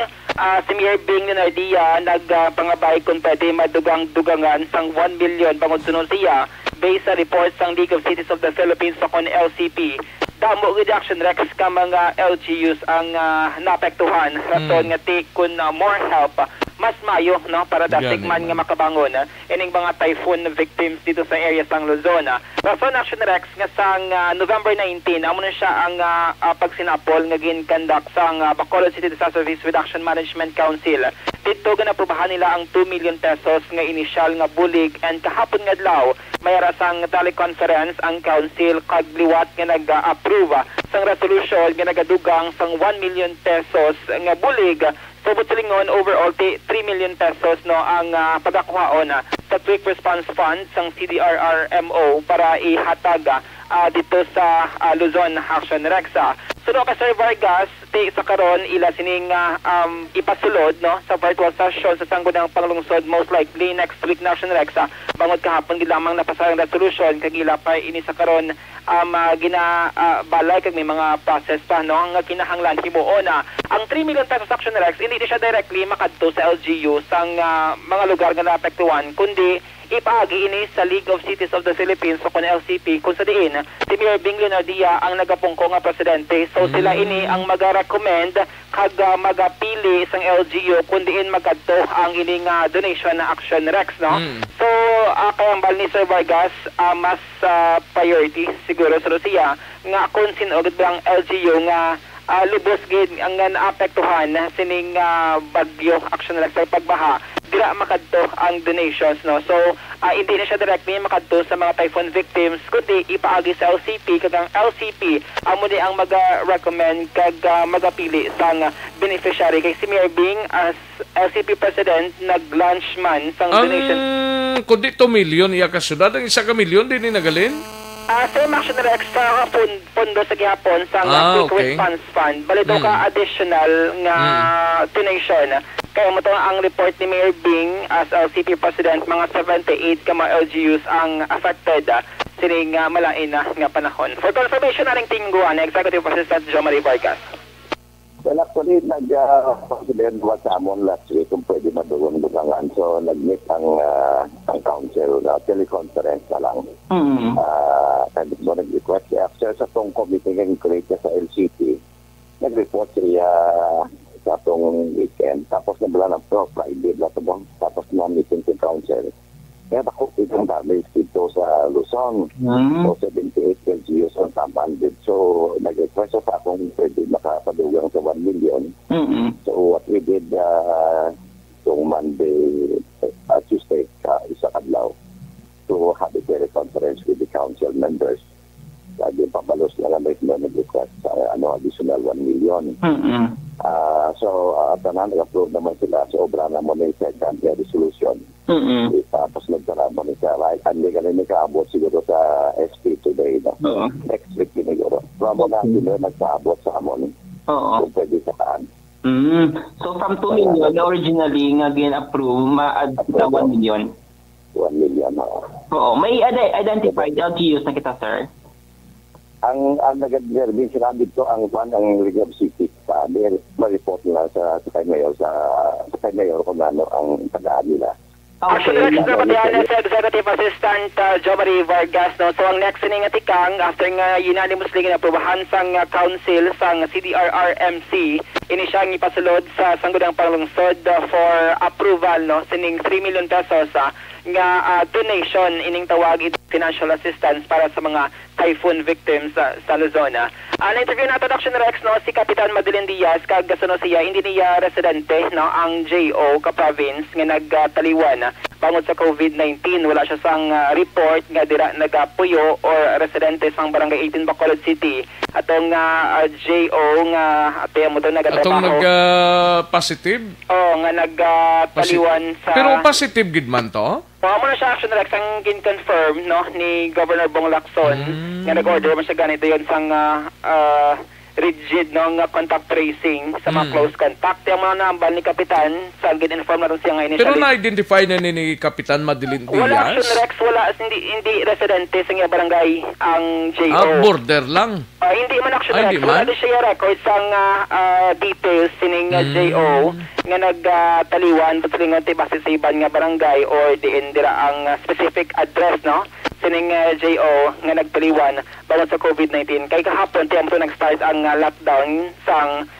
si Mayor Bing Leonardia nagpangabay kung pwede madugang-dugangan sang 1 million bangod sunod siya based sa reports sang League of Cities of the Philippines sa kon LCP. Damo reduction Rex ka mga LGUs ang naapektuhan rason nga take kun more help mas mayo para dasigman nga makabangon ining mga typhoon victims dito sa area sang Luzon. Rason Action Rex nga sang November 19 amo na siya ang pagsinapol nga gin-conduct sang Bacolod City Disaster Risk Reduction Management Council. Dito ganaprobahan nila ang 2 million pesos nga initial nga bulig and kahapon nga adlaw may rasang teleconference ang council kag liwat nga nag-approve sang resolution nga nagadugang sang 1 million pesos nga bulig. So, butilingon, overall, 3 million pesos ang pagkakuhaon sa Quick Response Fund sang CDRRMO para ihatag dito sa Luzon Action Rexa. So, ka Sir Vargas, sa karon ila sining ipasulod sa virtual session sa sanggunang panglungsod most likely next week na Action Rexa. Bangod kahapon di lamang napasarang resolution kagila pa ini sa karon ginabalay kag may mga process pa nga kinahanglan himuon ang 3 million pesos Action Rex hindi siya directly makadto sa LGU sang mga lugar nga naapektuhan kundi ipaagi ini sa League of Cities of the Philippines o kung LCP kung sa diin si Mayor Bing Leonardia ang nagapungko nga presidente. So sila ini ang mag-recommend kag magapili sang LGU kung diin magkadto ang ini nga donation na Action Rex, no? So kayang bal ni Sir Vargas mas priority siguro sa Russia nga kung sinugod ang LGU nga lubos gid ang naapektuhan sining bagyo Action Rex sa pagbaha dira makadto ang donations, no? So hindi na siya directly makadto sa mga typhoon victims kundi ipaagi sa LCP kag ang LCP amo ni ang mag-recommend kag magapili sang beneficiary kay si Mayor Bing as LCP president nag-launch man sang donation. Kundi 2 million iya kasunod ang 1 ka milyon din ni nagalin. Same Action Rex sa pondo sa gihapon sa Quick Response Fund. Balito ka additional nga donation. Kaya mo ang report ni Mayor Bing as LCP President, mga 78 ka mga LGUs ang affected sining malain nga panahon. For confirmation na rin tingguan, Executive Assistant Jo Marie Vargas. Well, actually, nag-consider sa amon last week kung pwede madugong-dugangan. So, nag-meet ang council na teleconference na lang. Kaya mo nag-request after sa tong committee ng create sa LCP, nag-report siya sa tong weekend. Tapos nabala na Friday, tapos na meeting sa council. Kaya ako itong damage dito sa Luzon. So, 78 LGUs on Tambandid. So, nag-request sa akong pwede makapadugang sa 1 million. So, what we did itong Monday, Tuesday, isa kadlaw, to have a teleconference with the council members. Lagi pabalos na lang na nag-request sa additional 1 million. So, tanan nag-approve naman sila. So, obra naman yung second resolution. Tapos nagtara mo ni sa right. Hindi ka rin nagkaabot siguro sa SP today. No? Next week siguro. Ramo na sila nagkaabot sa amon. Kung pwede sa kaan. So, from 2 million na originally nga gin-approve, ma-add sa 1 million? 1 million, Oo. May identified LGUs na kita, sir? Ang nag-nerving sila dito ang League of Cities sa ma-report nila sa kay Mayor kung ano ang tagaan nila. Action Rex na patihan sa Executive Assistant Jo Marie Vargas, no? So ang next nga tikang after nga unanimously na aprobahan sang council sang CDRRMC ini siyang ipasulod sa sangguniang panglungsod for approval, no? Sining 3 million pesos nga donation ining tawag financial assistance para sa mga typhoon victims sa Luzon. Na-interview nato Action Rex, no, si Kapitan Madeline Diaz kag gasuno siya hindi niya residente, no, ang JO ka province nga nagtaliwan bangod sa COVID-19. Wala siya sang report nga dira nagapuyo or residente sang barangay 18 Bacolod City. Atong JO nga ate mo daw nagatrabaho. Atong nag-positive? Nga nagtaliwan sa... Pero positive gid man to? Mo na siya Action Rex ang gin-confirm, no, ni Governor Bong Lacson nga nag-order mo siya ganito yun sang rigid, no, nga contact tracing sa mga close contact. Yung mga nambal ni Kapitan sa gin-inform na rin siya ngayon. Pero na-identify na ni Kapitan Madeline Diaz? Wala Action Rex, wala. Hindi residente sa nga barangay ang JO. Border lang? Hindi man Action Rex. Wala din siya record sa details sining JO nga nagtaliwan sa lingon tibasisiban nga barangay or diin dira ang specific address, no, sining JO nga nagtaliwan bangod sa COVID-19. Kay kahapon tiyempo nag-start ang lockdown sang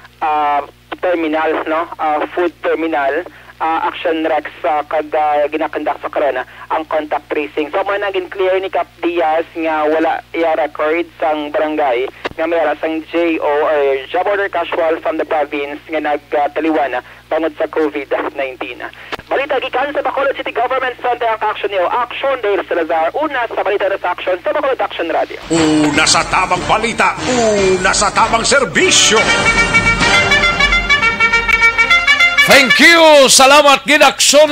terminal, no, food terminal. Action Rex kag ginakandak sa corona ang contact tracing. So mo naging clear ni Cap Diaz nga wala iya record sang barangay nga mayroon sang JO or Job Order Casual from the province nga nagtaliwan bangod sa COVID-19. Balita gikan sa Bacolod City Government Center ang action niyo. Action Dale Salazar, una sa balita sa action sa Bacolod Action Radio. Una sa tamang balita, una sa tamang serbisyo. Thank you! Salamat gid Action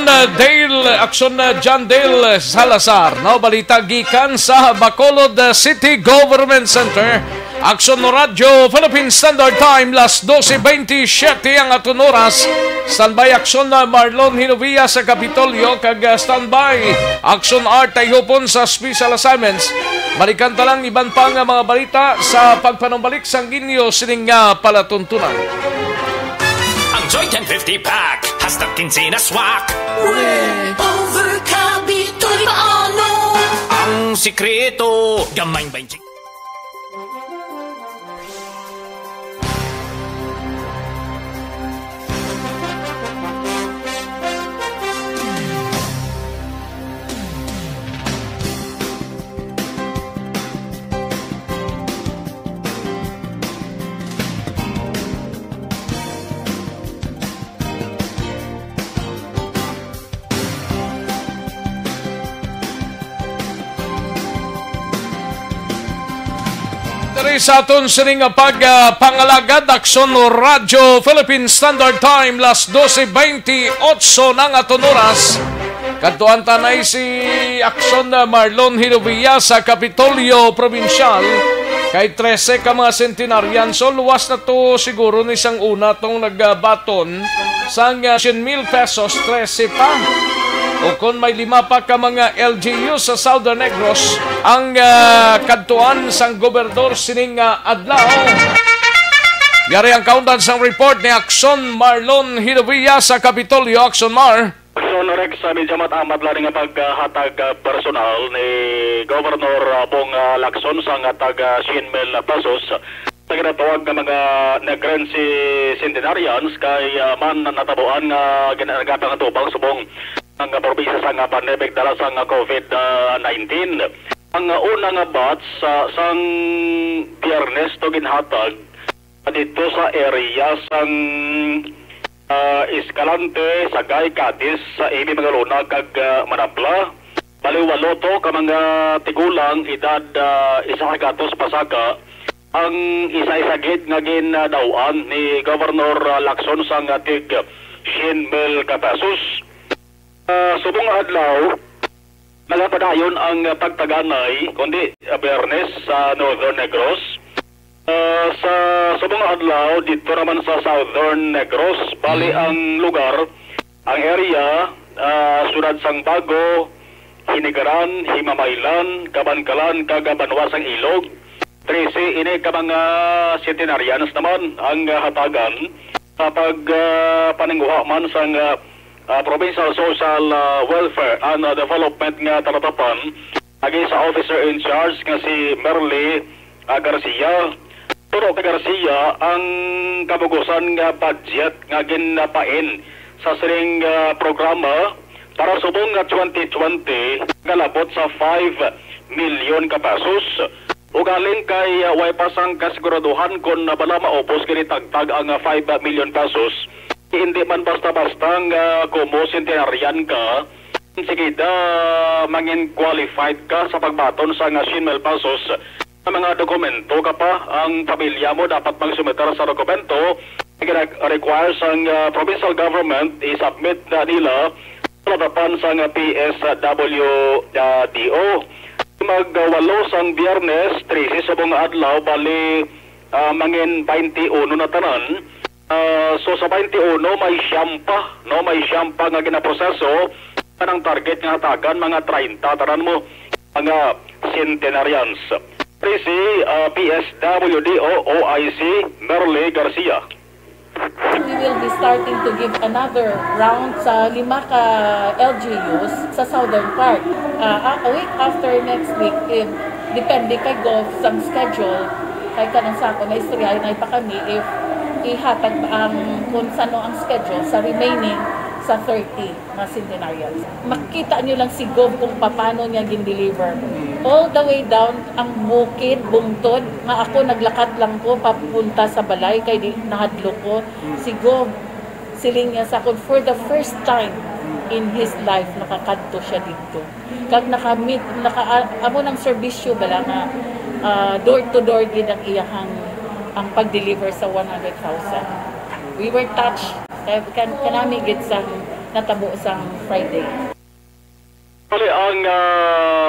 John Dale Salazar. Now, balita gikan sa Bacolod City Government Center. Action no Radio, Philippine Standard Time, las 12:27 ang aton oras. Standby Action na Marlon Hinovia sa Kapitolyo, kag standby Action Art Tayhopon sa Special Assignments. Balikan talang iban pa nga mga balita sa pagpanumbalik sang ginyo sining nga palatuntunan. Joy 1050 pack, hasta 15 na swak. Way over Cavite, Ang sikreto, gamay ba yung sa aton sining pagpangalagad aksyon no Radyo Philippine Standard Time las 12:28 ng aton oras. Kadtuan tanay si aksyon na Marlon Hinovilla sa Kapitolyo Provincial kay 13 ka mga centenarian. So luwas na to siguro ni isang una tong nagbaton sang 100,000 pesos, 13 pa. O kung may 5 pa ka mga LGU sa Southern Negros, ang kadtuan sang gobernador sining adlaw. Yari ang countdown sang report ni Akson Marlon Hinovilla sa Kapitolyo. Akson Mar. Akson Rex, medyo matamat lang nga paghatag personal ni Governor Bong Lacson sa tag 100,000 pesos. Sa ginatawag ng mga nagrensi centenarians kay man natabuan nga ginagapang atubang subong ang probinsya sa nga pandemic dala sa nga COVID-19. Ang unang batch sang Biyernes to ginhatag dito sa area sang Escalante, Sagay, Cadiz, sa Amy Magalona, kag Manapla. Baliwalo to ka mga tigulang edad isa kagatos pasaka ang isa-isagid nga ginadawaan ni Governor Lacson sa nga tig 100,000 pesos. Subong adlaw, nagapadayon ang pagtaganay, kundi Biyernes sa Northern Negros. Sa subong adlaw, dito naman sa Southern Negros, bali ang lugar, ang area, Sudad Sang Bago, Hinigaran, Himamaylan, Kabankalan, Kagabanwasang Ilog. 13 ini ka mga centenarians naman ang hatagan sa pagpaningguha man sa Provincial Social Welfare and Development nga talatapan agi sa officer in charge nga si Merle Garcia. Turo kay Garcia ang kabugusan nga budget nga ginapain sa siring programa para subong nga 2020 galabot sa 5 million ka pesos. Ugaling kay way pasang kasiguraduhan kung bala maupos kini tagtag ang 5 million pesos. Hindi man basta-basta nga kumo centenarian ka, sige mangin qualified ka sa pagbaton sa 100,000 pesos na mga dokumento ka pa. Ang pamilya mo dapat magsumitar sa dokumento requires ang provincial government i-submit na nila sa tapan sa PSWDO. Magwalo sang Biyernes 13 sa buong adlaw bali mangin 21 na tanan. So sa 21 may siyampa, no, may siyampa nga ginaproseso. Anang target nga hatagan mga 30 tanan mo mga centenarians. PSWDO OIC Merle Garcia. We will be starting to give another round sa 5 ka LGUs sa southern part. A week after next week, depende kay Gov sa schedule, kay kanang sako na istoryahin ay pa kami if ihatag ang kung sano ang schedule sa remaining sa 30 na centenarians. Makita nyo lang si Gov kung paano niya gin-deliver. All the way down ang bukid, bungtod, nga ako naglakad lang ko papunta sa balay kay di nahadlo ko. Si Gov, siling niya sa akin, for the first time in his life, nakakadto siya dito. Kag nakamit, amo ng serbisyo bala nga, door-to-door gid ang iyahang ang pag-deliver sa 100,000. We were touched. Kanami gid sa natabo sang Friday. Kali ang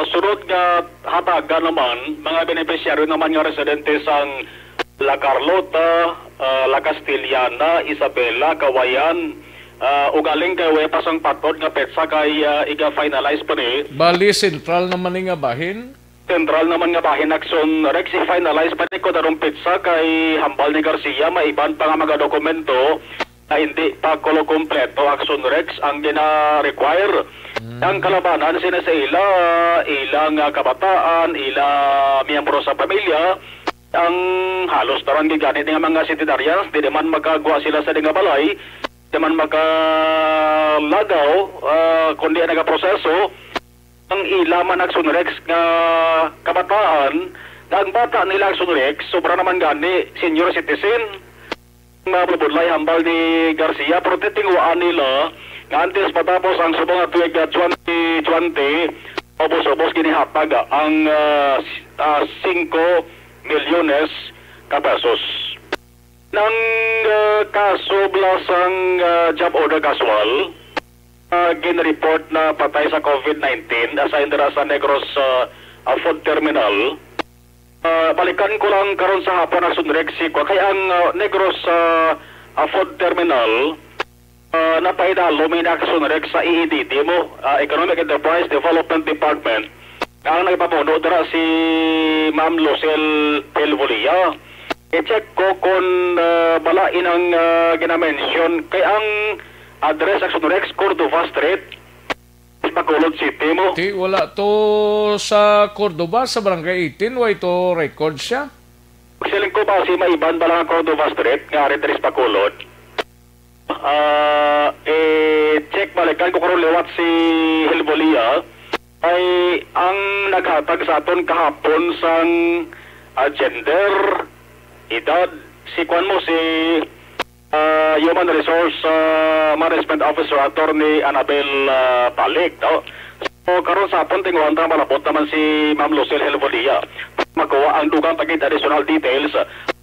sunod nga hatagan naman, mga beneficiaryo naman nga residente sang La Carlota, La Castillana, Isabela, Kawayan, ugaling kay Wepas ang patod nga petsa kay iga-finalize pa ni. Bali, central naman nga bahin? Central naman nga bahin action Rex i-finalize pa ni ko darong petsa kay hambal ni Garcia, maiban pa nga mga dokumento hindi pa kompleto Action Rex ang gina-require. Ang kalabanan sina sa ilang kabataan, ilang miyembro sa pamilya, ang halos tarang giganit ng mga citizens, di naman magkagawa sila sa balay, di naman magkalagaw, kundi nagaproseso, ang ilaman Action Rex nga kabataan, ang bata nila Action Rex, sobra naman gani, senior citizen, mabubudlay hambal ni Garcia, pero titinguan nila, nga antes matapos ang subong na tuwig 2020, obos-obos ginihatag ang 5 milyones kapesos. Nang kaso blasang job order casual, ginreport na patay sa COVID-19 assigned dira sa Negros Food Terminal. Balikan ko lang karon sa hapon Action Rex kaya ang Negros Food Terminal napaidalo may Action Rex sa EEDT mo, Economic Enterprise Development Department. Ang nagpapuno dira si Ma'am Lucel Pelvolia. I-check ko kung balain ang ginamention kay ang address Action Rex Cordova Street, Bacolod City mo. Di, wala to sa Cordova, sa Barangay 18, wala ito record siya? Siling ko ba si maiban ba lang ang Cordova Street, nga rin Bacolod? Check balikan ko karon lewat si Helbolia ay ang naghatag sa aton kahapon sang gender, edad, si kwan mo si Human Resource Management Officer Attorney Annabel Palik, no? So karon sa hapon tinguhan ta malapot naman si Ma'am Lucel Helbolia magawa ang dugang pagit additional details.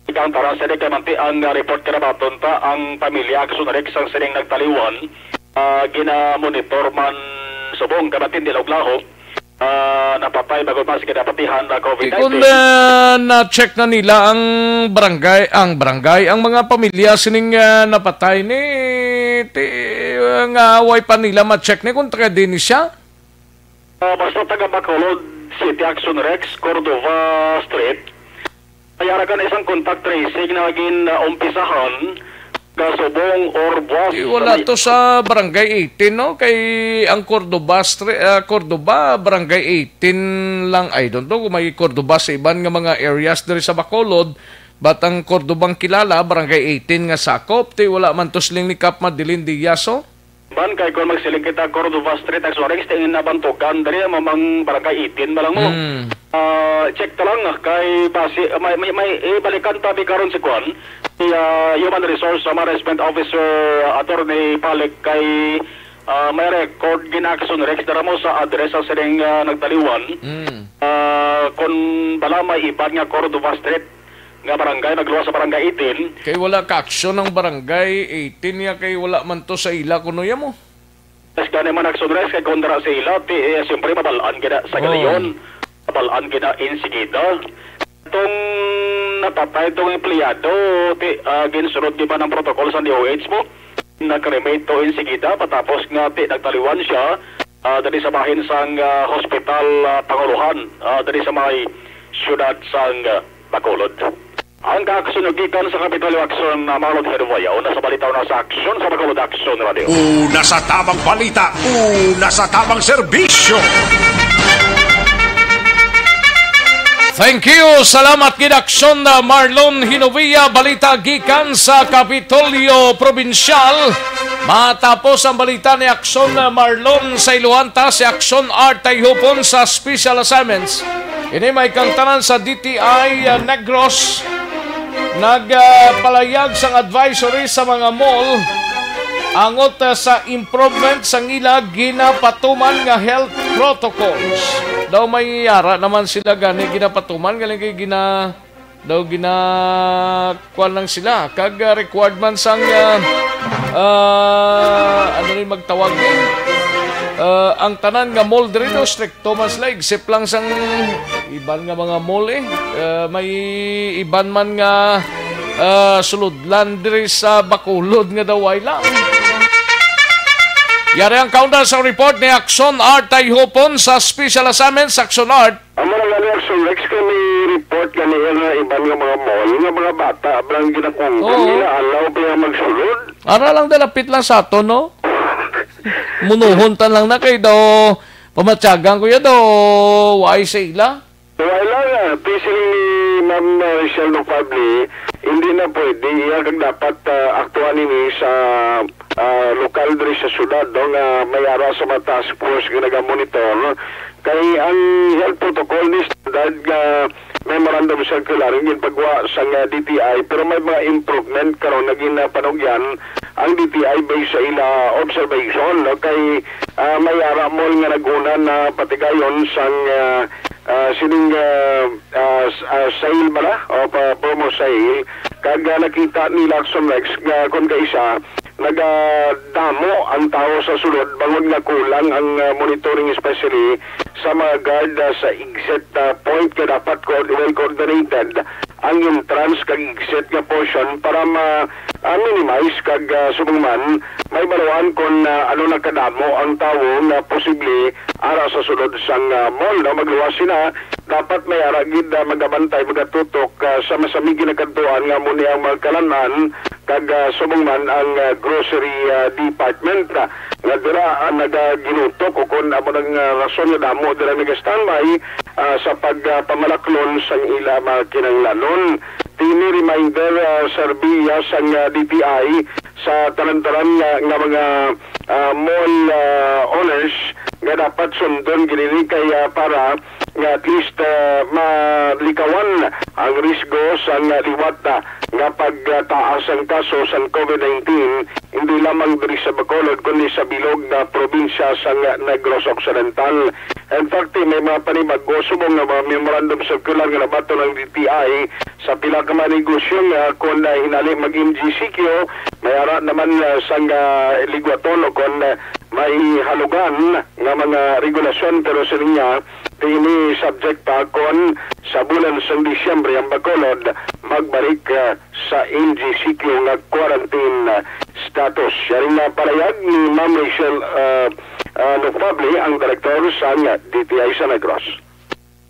Ikang tara sa kamanti ang report karabaton ta ang pamilya Action Rex ang sining nagtaliwan, gina-monitor man subong kabatin dilog-laho, napatay bago mas kinapatihan na COVID-19. Kung na-check na nila ang barangay, ang mga pamilya sining napatay ni nga way pa nila ma-check ni kung taga din siya? Basta taga Bacolod City Action Rex, Cordova Street. Kaya kan isang contact tracing na naging umpisahan Gasubong or Buwas. Wala to sa Barangay 18, no? Kay ang Cordova, Barangay 18 lang. I don't know kung may Cordova sa iban nga mga areas diri sa Bacolod. But ang Cordobang kilala, Barangay 18 nga sakop. Wala man to siling ni Kap Madeline Diaso. Ban kay kung magsiling kita Cordova Street Action Rex tingin na bantukan dari mamang Barangay 18 balang mo. Check ta lang kay base may balikan tabi karon si Kwan si Human Resource Management Officer Attorney Palik kay may record gin-Action Rex dara mo sa address sa sining nagtaliwan. Kung bala may iban nga Cordova Street nga barangay nagluwas sa Barangay 18. Kay wala ka-aksyon ng Barangay 18 niya kay wala man to sa ila kuno ya mo. Tas gani man Action Rex kay kondra sa ila siyempre mabalaan gina sa galayon. Mabalaan gina insigida. Itong napatay itong empleyado ginsunod di ba ng protocol sa DOH mo? Nakremate to insigida patapos nga nagtaliwan siya dari sa bahin sang hospital Panguluhan dari sa may syudad sang Bacolod. Ang kakasunugikan sa Kapitolyo Action na Marlon Hervoyaw na sa balitaw na sa Action sa Bacolod Action Radio. Una sa tamang balita, una sa tamang serbisyo. Thank you. Salamat gid Action na Marlon Hinovia. Balita gikan sa Kapitolyo Provincial. Matapos ang balita ni Action na Marlon sa Iluanta, si Action Art ay hupon sa special assignments. Ini may kangtanan sa DTI Negros. Nagpalayag sang advisory sa mga mall angot sa improvement sang ila ginapatuman nga health protocols. Daw may yara naman sila gani ginapatuman galing kay kuan lang sila kag requirement sang ano rin magtawag din. Ang tanan nga mall diri do stricto man sila except lang sang iban nga mga mall may iban man nga suludlan diri sa Bacolod nga daw ay lang. Yari ang countdown sa report ni Action Art ay hupon sa special assignments Action Art. Ang mga Action Rex kami report kami iban nga mga mall, nga mga bata, ablang ginakong, alaw pa yung magsulod. Ara lang dalapit lang sa ato, no? Munuhuntan lang na kayo daw, pamatyagan ko yan daw, why sa ila? Wala nga, pisil ni Ma'am Rachel Nofabli, hindi na pwede, iya kag dapat aktuan ini sa lokal diri sa syudad, nga may ara sa mga task force nga nagamonitor, kay ang health protocol ni standard nga memorandum circular yung pagwa sa DTI, pero may mga improvement karon naging panugyan ang DTI based sa ila observation, no? Kay may ara mo nga naguna na patigayon sang sining sale ba o promo sale, kag nakita ni Lacson Rex nga kung kaisa nagadamo ang tao sa sulod bangon nga kulang ang monitoring, especially sa mga guard sa exit point, kaya dapat well coordinated ang entrance kag exit nga portion para ma-minimize kag subungman may balawan kung ano nakadamo ang tao na posible ara sa sulod sang mall, no? Magluwas sila, dapat may aragid magabantay, magatutok sa masamig ginagkantuan nga muna ang magkalanan kag subungman ang grocery department nga dira nagaginutok o kung amo ng rason nga damo dira nag-standby sa pagpamalaklon sang ila makinanglanon. Tini reminder serbiya sang DTI sa talantaran nga mga mall owners nga dapat sundon ginili kay para nga at least malikawan ang risgo sa liwat nga pagtaas ang kaso sa COVID-19 hindi lamang diri sa Bacolod kundi sa bilog na probinsya sa Negros Occidental. In fact, may mga panimag subong nga mga memorandum circular nga nabato ng DTI sa pila ka mga negosyo nga kung hinali mag-MGCQ, may ara naman sang ligwaton o kung may halugan nga mga regulasyon, pero sa niya ini subject pa kung sa bulan sa Disyembre ang Bacolod magbalik sa NGCQ nga quarantine status. Yan na palayag ni Ma'am Rachel Nofabli, ang director sa DTI sa Negros.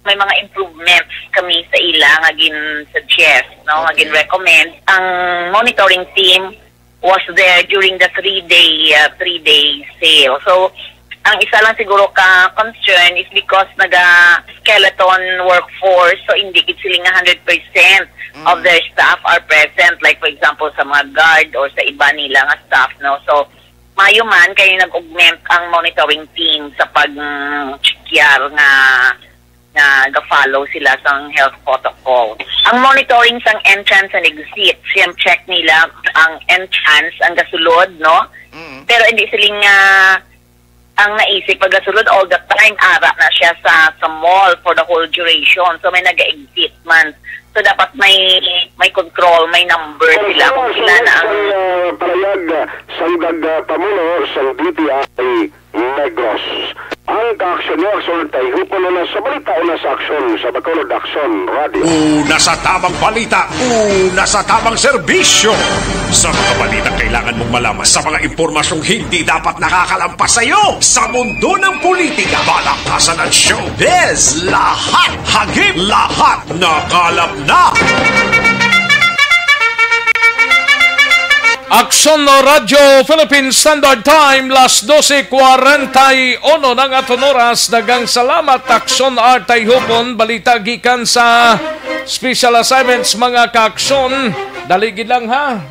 May mga improvements kami sa ila nga gin-suggest, no? Nga gin-recommend. Ang monitoring team was there during the three-day sale. So, ang isa lang siguro ka concern is because naga-skeleton workforce, so hindi siling 100% of their staff are present, like for example sa mga guard or sa iba nila nga staff, no? So, mayo man kayo nag-augment ang monitoring team sa pag-checkar nga ga-follow sila sa health protocol. Ang monitoring sang entrance and exit, siyem check nila ang entrance, ang gasulod, no? Pero hindi siling ang naisip pagkasulod all the time, ara na siya sa mall for the whole duration. So may nag-exit man. So dapat may control, may number sila kung sila na ang palayag sang pamuno sang DTI Negros. Ang ka-aksyon tayo hukulo na sa balita o na sa aksyon sa Bacolod Action Radio. Una sa tamang balita, una sa tamang serbisyo. Sa mga balitang kailangan mong malaman, sa mga impormasyong hindi dapat nakakalampas sa iyo. Sa mundo ng politika, balakasan at showbiz, lahat hagip, lahat nakalap na. Aksyon no Radyo Philippine Standard Time, las 12:41 ng aton oras. Dagang salamat Aksyon Artay Hupon, balita gikan sa special assignments mga kaaksyon. Daligid lang ha,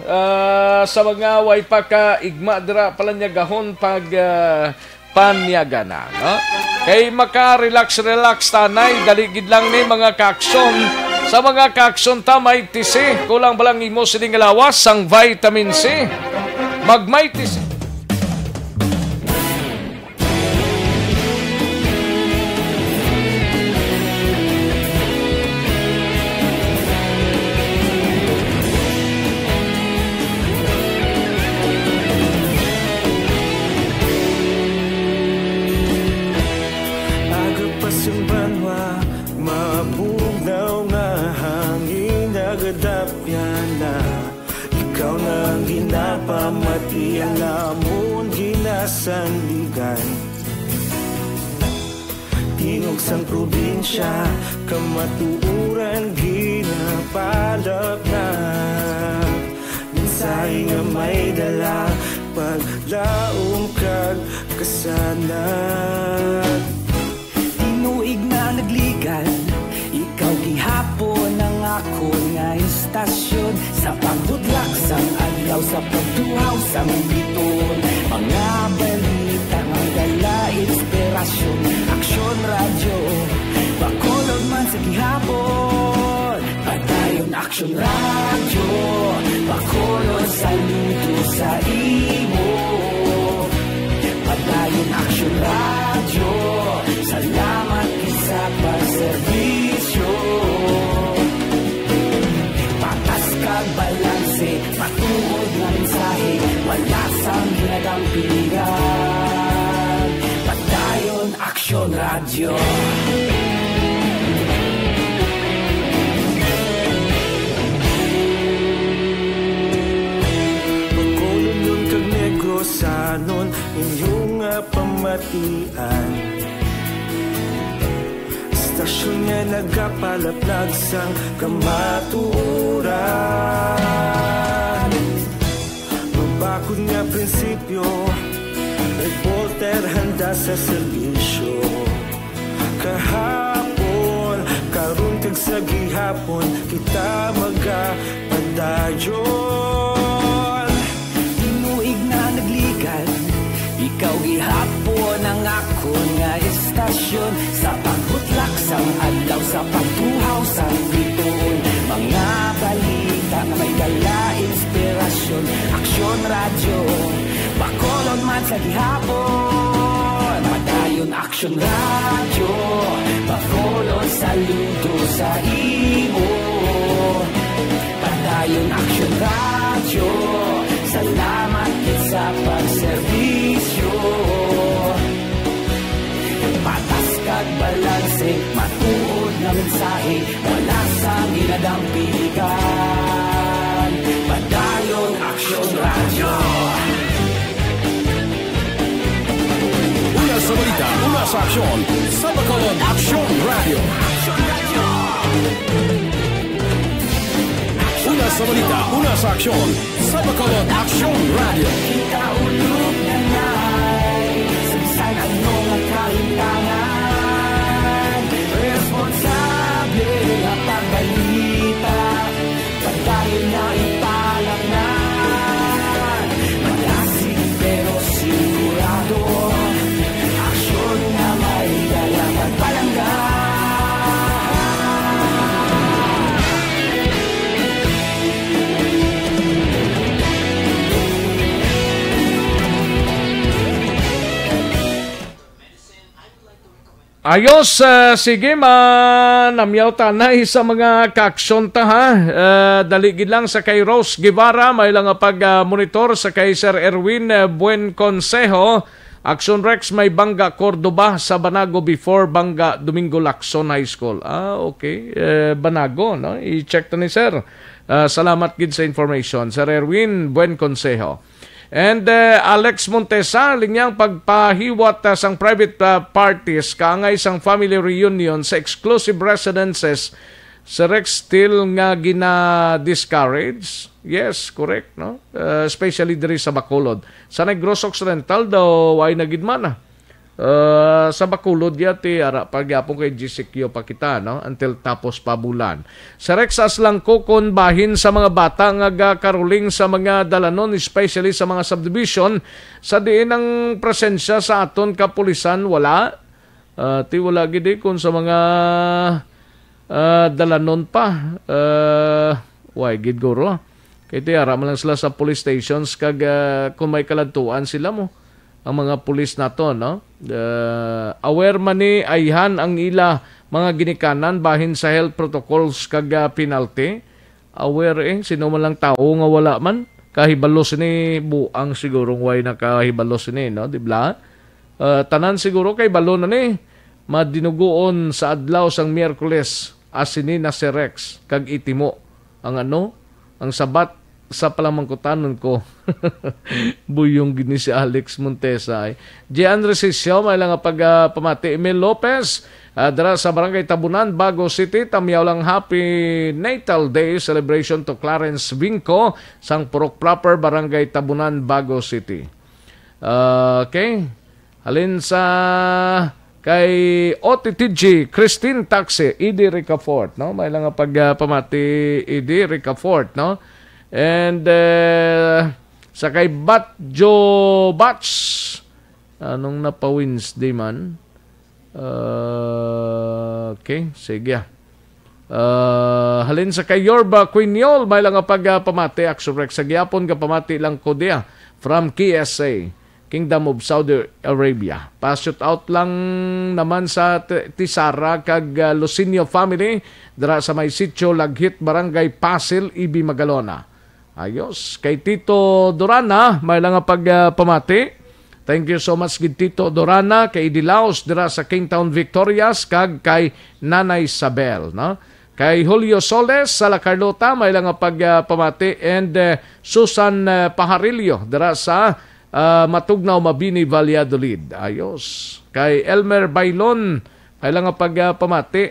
sa mga way pa ka igma dira palanyagahon pag panyaga na, no? Kay maka-relax tanay, daligid lang ni mga kaaksyon. Sa mga kaaksyon tamay tisi, kulang balang imo sining lawas sang vitamin C. Magmay tisi. Pamati ang amon ginasandigan, tingog sang probinsya kamatuuran gid nga palap na mensahe nga may dala paglaom kag kasanan. Tinuig na nagligan, ikaw gihapon ang ako nga istasyon sa pagbudlak sang adlaw sa pagtuhaw sang biton. Mga balita nga dala inspirasyon, aksyon radyo bakolod man sa gihapon. Padayon aksyon radyo bakolod sa luto sa imo. Padayon aksyon radyo, salamat isa pagserbisyo. Patas kag balanse, matuod nga mensahe, wala sang ginagampiligan. Padayon aksyon radyo. Sanon inyong pamatian, istasyon nga nagapalaplag sang kamaturan. Mabakod nga prinsipyo, reporter handa sa serbisyo. Kahapon, karun kag sa gihapon, kita magapadayon. Ikaw gihapon ang ako nga istasyon sa pagbutlak sang adlaw sa pagtuhaw sang biton. Mga balita na may dala inspirasyon, aksyon radyo bakolod man sa gihapon. Padayon aksyon radyo bakolod sa luto sa imo. Padayon aksyon radyo, salamat sa pagserbisyo. Patas kag balanse, matuod na mensahe, wala sa ginadampiligan. Padayon aksyon radyo. Una sa balita, una sa aksyon, sa Bacolod Aksyon Radio. Una sa balita, una sa aksyon, sa Bacolod Aksyon Radio. Kita ulog na ngay, sagsay ano nga kahintangan. Responsable nga pagbalita, pagdayon na ipalaknan. Malasig pero sigurado, aksyon nga may dalang pagpalanggan. Ayos, sige namyaw tanay sa mga kaaksyon ta ha. Daligid lang sa kay Rose Guevara, may lang pag-monitor sa kay Sir Erwin Buen Consejo. Action Rex may Bangga Cordoba sa Banago before Bangga Domingo Lacson High School. Okay. Banago, no? I-check to ni Sir. Salamat gid sa information. Sir Erwin Buen Consejo. And Alex Montesa, linyang pagpahiwat sang private parties kaangay sang family reunion sa exclusive residences sa Rex still nga gina-discourage. Yes, correct, no? Especially diri sa Bacolod. Sa Negros Occidental daw ay nagidman na. Sa Bacolod yati ara pagyapon kay GCQ pa kita, no? Until tapos pa bulan. Sa Rex aslang kokon bahin sa mga bata nga karuling sa mga dalanon, especially sa mga subdivision, sa diin ang presensya sa aton kapulisan wala. Ti wala gid kun sa mga dalanon pa. Why gid guro? Kay ti ara man lang sila sa police stations kag kung may kaladtuan sila mo. Ang mga pulis nato, no? Aware man ni ayhan ang ila mga ginikanan bahin sa health protocols kag penalty. Aware sino man lang tao nga wala man kahibalos ni buang siguro way nakahibalos ni, no? Di ba? Tanan siguro kay balo na ni madinuguon sa adlaw sang Miyerkules asini na si Rex kag itimo ang ang sabat sa palamangkutanon ko. Buyong gini si Alex Montesa. Gian Resisyo, may lang pamati. Emil Lopez, dara sa Barangay Tabunan, Bago City. Tamiyaw lang Happy Natal Day celebration to Clarence Vinco, sang Purok Proper, Barangay Tabunan, Bago City. Okay. Halin sa kay OTTG, Christine Taxi, Edie Ricafort, no? May lang pagpamati Edie Ricafort, no? And sa kay Batjo Bats, anong napa-Wednesday man? Okay, sige. Halin sa kay Yorba Quinyol, may lang pagpamati, Axorex, sa gyapon kapamati lang ko dia from KSA. Kingdom of Saudi Arabia. Pa-shoot out lang naman sa Tisara kag Lucinio family dara sa may sitio Laghit, Barangay Pasil, Ibi, Magalona. Ayos. Kay Tito Dorana, may lang pagpamati. Thank you so much gid Tito Dorana, kay Dilaos dira sa Kingtown, Victorias, kag kay Nanay Isabel, no? Kay Julio Soles sa La Carlota, may lang pagpamati, and Susan Pajarillo dira sa Matugnaw, Mabini, Valladolid. Ayos. Kay Elmer Bailon, kailangan pagpamati,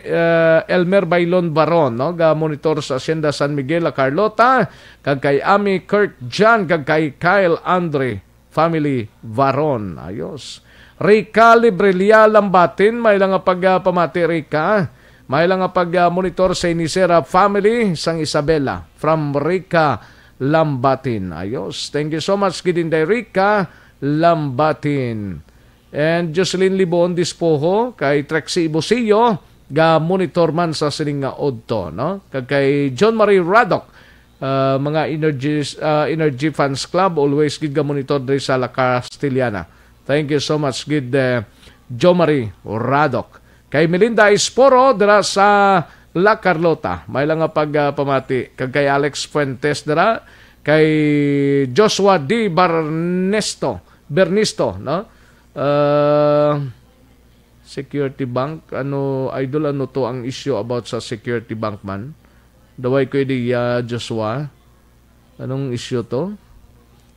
Elmer Bailon Baron, no? Monitor sa Hacienda San Miguel, La Carlota. Kag kay Ami Kurt Jan, kag kay Kyle Andre family Varon. Ayos. Rica Librelia Lambatin, may lang pagpamati Rica. May lang monitor sa Inisera family, sang Isabela from Rica Lambatin. Ayos. Thank you so much, Gidinday Rica Lambatin. And Jocelyn Libon Dispoho, kay Trexie Ibosillo, ga monitor man sa sininga Odto, no? Kay John Marie Radok, mga Energy Fans Club, always gid ga monitor diri sa La Castellana. Thank you so much, gid John Marie Radok. Kay Melinda Esporo dira sa La Carlota, may lang pagpamati. Kay Alex Fuentes dira, kay Joshua D. Bernisto, no? Security Bank, idol, to ang issue about sa Security Bank man? Daway ko di Joshua. Anong issue to?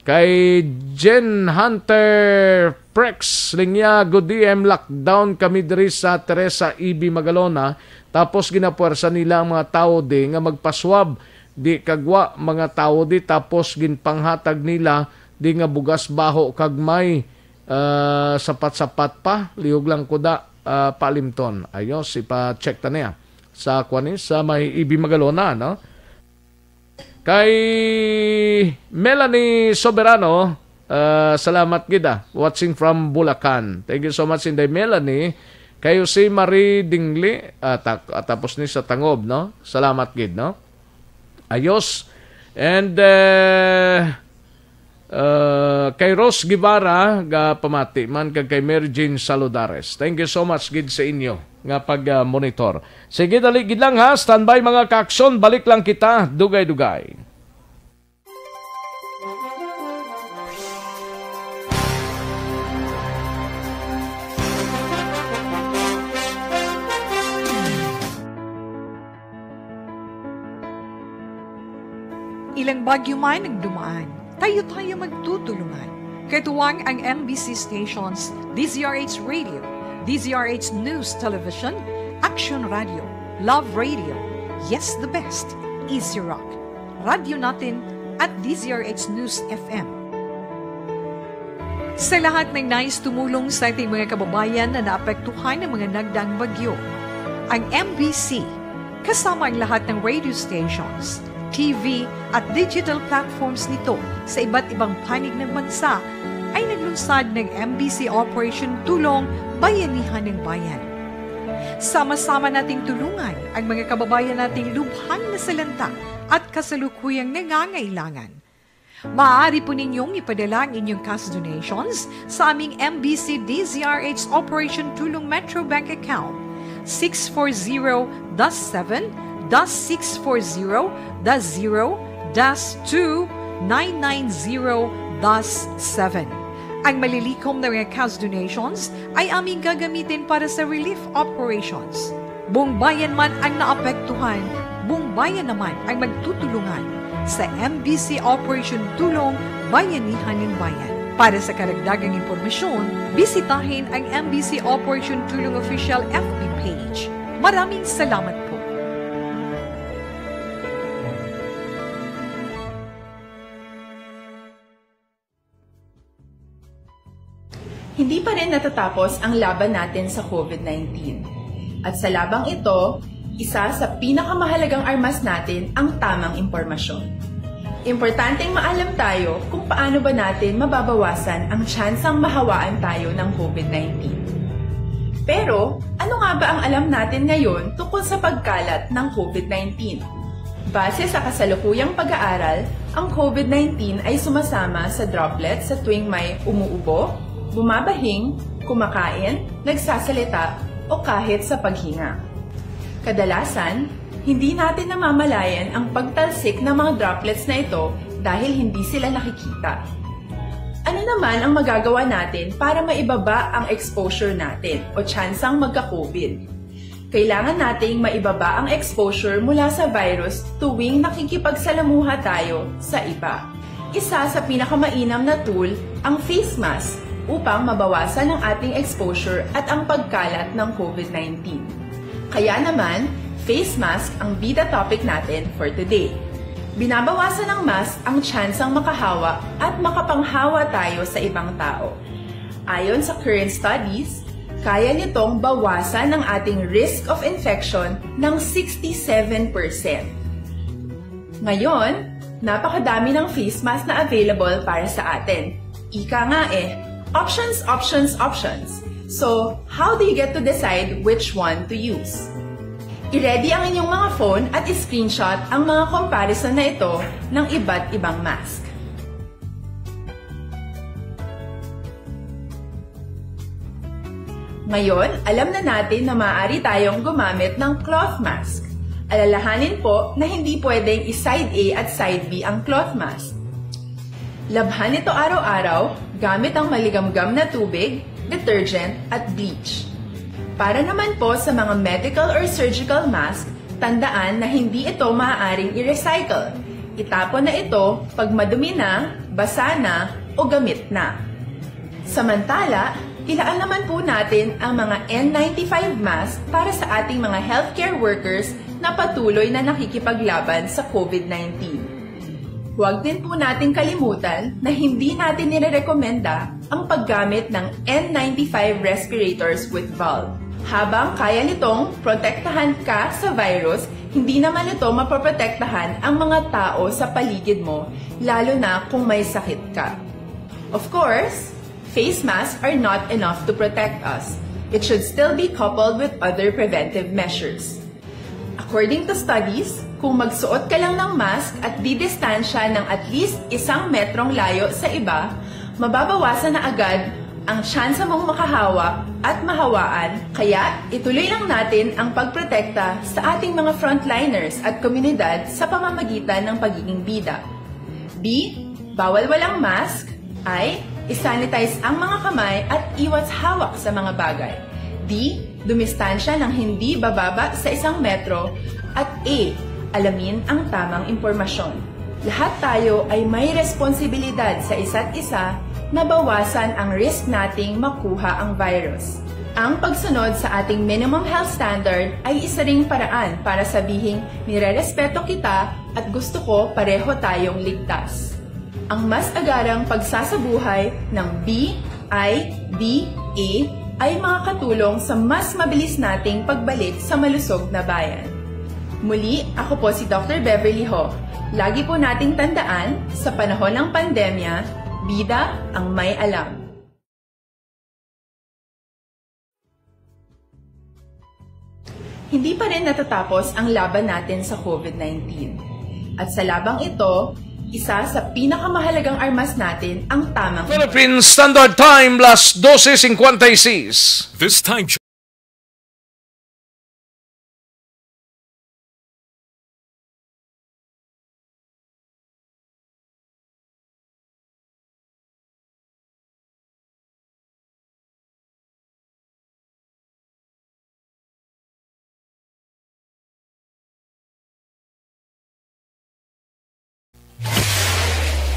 Kay Jen Hunter Prex, Linya, good DM, lockdown kami diri sa Teresa Ibi, Magalona. Tapos ginapuwersa nila ang mga tao di nga magpaswab, di kagwa mga tao di, tapos ginpanghatag nila di nga bugas baho kag may sapat-sapat pa, liog lang kuda palimton. Ayos, ipa-check ta niya sa sa may Ibi, Magalona, no? Kay Melanie Soberano, salamat gida, watching from Bulacan. Thank you so much, Inday Melanie. Kayo si Marie Dingli, tapos ni sa Tangob, no? Salamat gid, no? Ayos. And kay Rose Guevara, ga pamati man, kay Mary Jane Saludares. Thank you so much gid sa inyo nga pag-monitor. Sige, dali gid lang ha. Standby mga kaakson, balik lang kita, dugay-dugay. Ilang bagyo man ang dumaan, tayo-tayo magtutulungan. Katuwang ang MBC stations, DZRH Radio, DZRH News Television, Action Radio, Love Radio, Yes the Best, Easy Rock, Radio Natin at DZRH News FM. Sa lahat ng nais tumulong sa ating mga kababayan na naapektuhan ng mga nagdaang bagyo, ang MBC, kasama ang lahat ng radio stations, TV at digital platforms nito sa iba't ibang panig ng bansa ay naglunsad ng MBC Operation Tulong Bayanihan ng Bayan. Sama-sama nating tulungan ang mga kababayan nating lubhang nasalanta at kasalukuyang nangangailangan. Maaari po ninyong ipadala ang inyong cash donations sa aming MBC DZRH Operation Tulong Metro Bank account 640-7-640-0-2-990-7. Ang malilikom na mga cash donations ay aming gagamitin para sa relief operations. Buong bayan man ang naapektuhan, buong bayan naman ang magtutulungan sa MBC Operation Tulong Bayanihan ng Bayan. Para sa karagdagang impormasyon, bisitahin ang MBC Operation Tulong Official FB page. Maraming salamat po. Hindi pa rin natatapos ang laban natin sa COVID-19. At sa labang ito, isa sa pinakamahalagang armas natin ang tamang impormasyon. Importanteng maalam tayo kung paano ba natin mababawasan ang tsansang mahawaan tayo ng COVID-19. Pero, ano nga ba ang alam natin ngayon tungkol sa pagkalat ng COVID-19? Base sa kasalukuyang pag-aaral, ang COVID-19 ay sumasama sa droplets sa tuwing may umuubo, bumabahing, kumakain, nagsasalita, o kahit sa paghinga. Kadalasan, hindi natin namamalayan ang pagtalsik ng mga droplets na ito dahil hindi sila nakikita. Ano naman ang magagawa natin para maibaba ang exposure natin o tsansang magka-COVID? Kailangan nating maibaba ang exposure mula sa virus tuwing nakikipagsalamuha tayo sa iba. Isa sa pinakamainam na tool ang face mask upang mabawasan ang ating exposure at ang pagkalat ng COVID-19. Kaya naman, face mask ang bida topic natin for today. Binabawasan ng mask ang tsansang makahawa at makapanghawa tayo sa ibang tao. Ayon sa current studies, kaya nitong bawasan ang ating risk of infection ng 67%. Ngayon, napakadami ng face mask na available para sa atin. Ika nga options, options, options. So, how do you get to decide which one to use? I-ready ang inyong mga phone at i-screenshot ang mga comparison na ito ng iba't ibang mask. Ngayon, alam na natin na maaari tayong gumamit ng cloth mask. Alalahanin po na hindi pwedeng i-side A at side B ang cloth mask. Labhan ito araw-araw gamit ang maligamgam na tubig, detergent at bleach. Para naman po sa mga medical or surgical mask, tandaan na hindi ito maaaring i-recycle. Itapon na ito pag madumi na, basa na, o gamit na. Samantala, ilaan naman po natin ang mga N95 mask para sa ating mga healthcare workers na patuloy na nakikipaglaban sa COVID-19. Huwag din po natin kalimutan na hindi natin nirerekomenda ang paggamit ng N95 respirators with valve. Habang kaya nitong protektahan ka sa virus, hindi naman ito mapoprotektahan ang mga tao sa paligid mo, lalo na kung may sakit ka. Of course, face masks are not enough to protect us. It should still be coupled with other preventive measures. According to studies, kung magsuot ka lang ng mask at didistansya ng at least 1 metrong layo sa iba, mababawasan na agad ang tsansa mong makahawa at mahawaan. Kaya ituloy lang natin ang pagprotekta sa ating mga frontliners at komunidad sa pamamagitan ng pagiging bida. B. Bawal walang mask. I. Isanitize ang mga kamay at iwas hawak sa mga bagay. D. Dumistansya ng hindi bababa sa 1 metro. At A. Alamin ang tamang impormasyon. Lahat tayo ay may responsibilidad sa isa't isa na bawasan ang risk nating makuha ang virus. Ang pagsunod sa ating minimum health standard ay isa ring paraan para sabihing nirerespeto kita at gusto ko pareho tayong ligtas. Ang mas agarang pagsasabuhay ng B, I, D, A ay makakatulong sa mas mabilis nating pagbalik sa malusog na bayan. Muli, ako po si Dr. Beverly Ho. Lagi po nating tandaan, sa panahon ng pandemya, bida ang may alam. Hindi pa rin natatapos ang laban natin sa COVID-19. At sa labang ito, isa sa pinakamahalagang armas natin ang tamang Philippine Standard Time, las 12:56. This time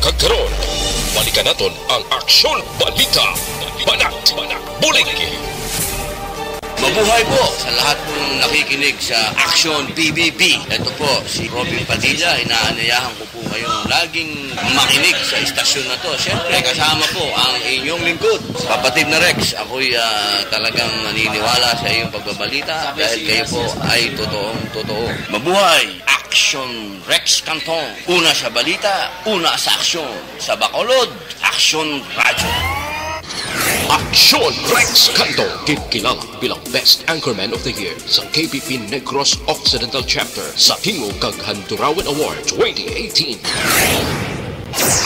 Kagkaroon, balikan naton ang Aksyon Balita. Banat, bulig. Mabuhay po sa lahat ng nakikinig sa Action PBB. Ito po, si Robin Padilla. Inaanayahan ko po kayong laging makinig sa istasyon na to. Siyempre, kasama po ang inyong lingkod. Kapatid na Rex, ako'y talagang naniniwala sa iyong pagbabalita dahil kayo po ay totoong-totoo. Mabuhay! Action Rex Canton. Una sa balita, una sa aksyon. Sa Bacolod, Action Radio. Action Rex Canto, kilala bilang Best Anchorman of the Year sa KPP Negros Occidental Chapter sa Tingog kag Handurawan Award 2018.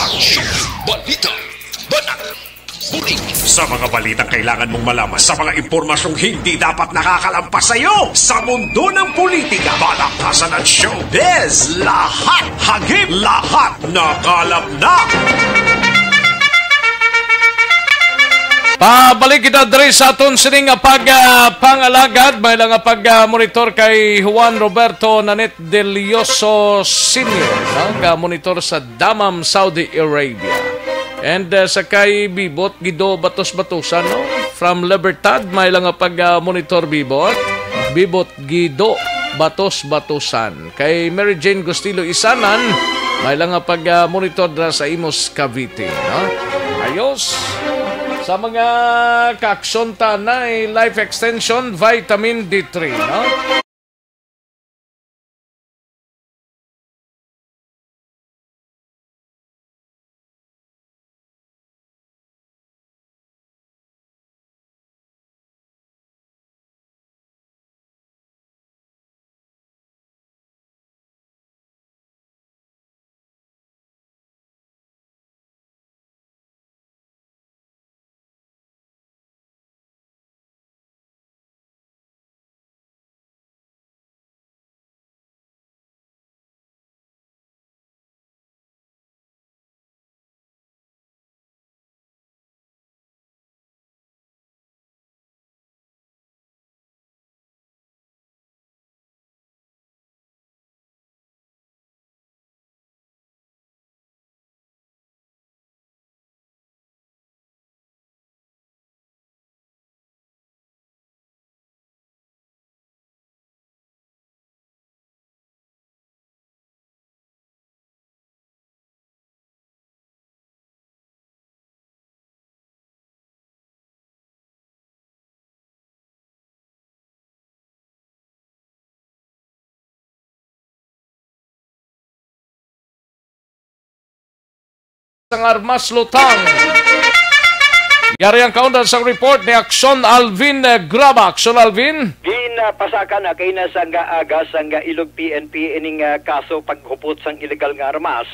Action Balita Banat Bulig. Sa mga balitang kailangan mong malaman, sa mga impormasyong hindi dapat nakakalampas sa iyo, sa mundo ng politika, balakasan at showbiz, lahat hagip, lahat nakalap na. Pabalik kita diri sa aton sining pangalagad may lang pag-monitor kay Juan Roberto Nanet de Lioso Sr. Monitor sa Dammam, Saudi Arabia. And sa kay Bibot Gido Batos-Batusan from Libertad may lang pag-monitor Bibot Gido Batos-Batusan. Kay Mary Jane Gustilo Isanan may lang pag-monitor sa Imos Cavite. Ayos. Sa mga kaksyon tanay, life extension, vitamin D3, Ang armas lutang. Yari ang kaundan sa report ni Action Alvin Graba. Action Alvin? Ginapasakan na kay na sangga aga sangga ilog PNP ining kaso paghupot sang illegal nga armas.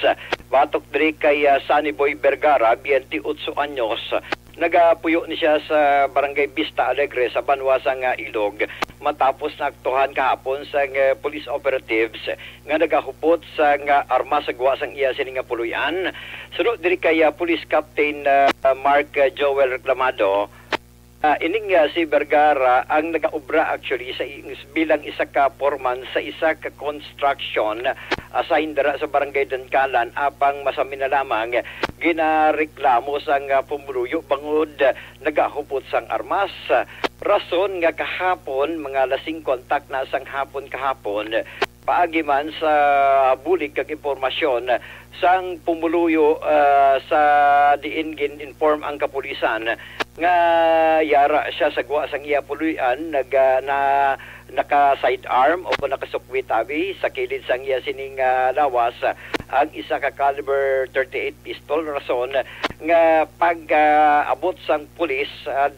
Batok diri kay Sunny Boy Vergara, 28 anyos. Nagapuyo ni siya sa Barangay Vista Alegre sa Banwasang Ilog matapos naaktuhan kahapon sa police operatives nga nagahupot sa armas sa guwasang iya sining puluyan. Sunod diri kay Police Captain Mark Joel Reclamado. Ining si Vergara ang nagaobra actually sa bilang isa ka foreman sa isa ka construction assigned dara sa Barangay Dankalan apang masamin na lamang ginareklamo sang pumuluyo bangod nagahupot sang armas. Rason nga kahapon mga lasing kontak na sang hapon kahapon paagi man sa bulig kag impormasyon sang pumuluyo sa diin gin-inform ang kapulisan nga yara siya sa guwa sang iya puluyan naka sidearm o nakasukwit abi sa kilid sang iya sining lawas ang isa ka caliber 38 pistol. Rason nga pag abot sang pulis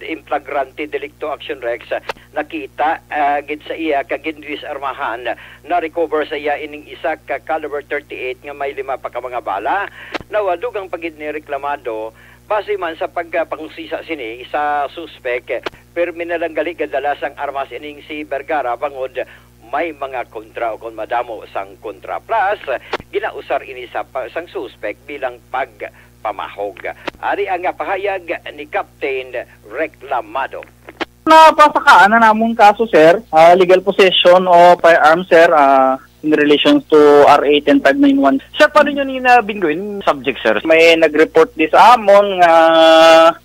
in flagrante delicto Action Rex nakita gid sa iya kag armahan na recover sa iya ining isa ka caliber 38 nga may 5 pa ka mga bala. Nawadugang pagid ni reklamado base man sa pagpangusisa sini sa suspect permi na lang gali kadalasang armas ining si Vergara bangod may mga kontra o kon madamo sang kontra plus ginausar ini sa sang suspect bilang pagpamahog. Ari ang pahayag ni Captain Reclamado. Napasakaan na namong kaso sir, legal possession o firearm sir, in relation to RA 10591. Sir, paano nyo ninabinggoin subject, sir? May nag-report di sa amon nga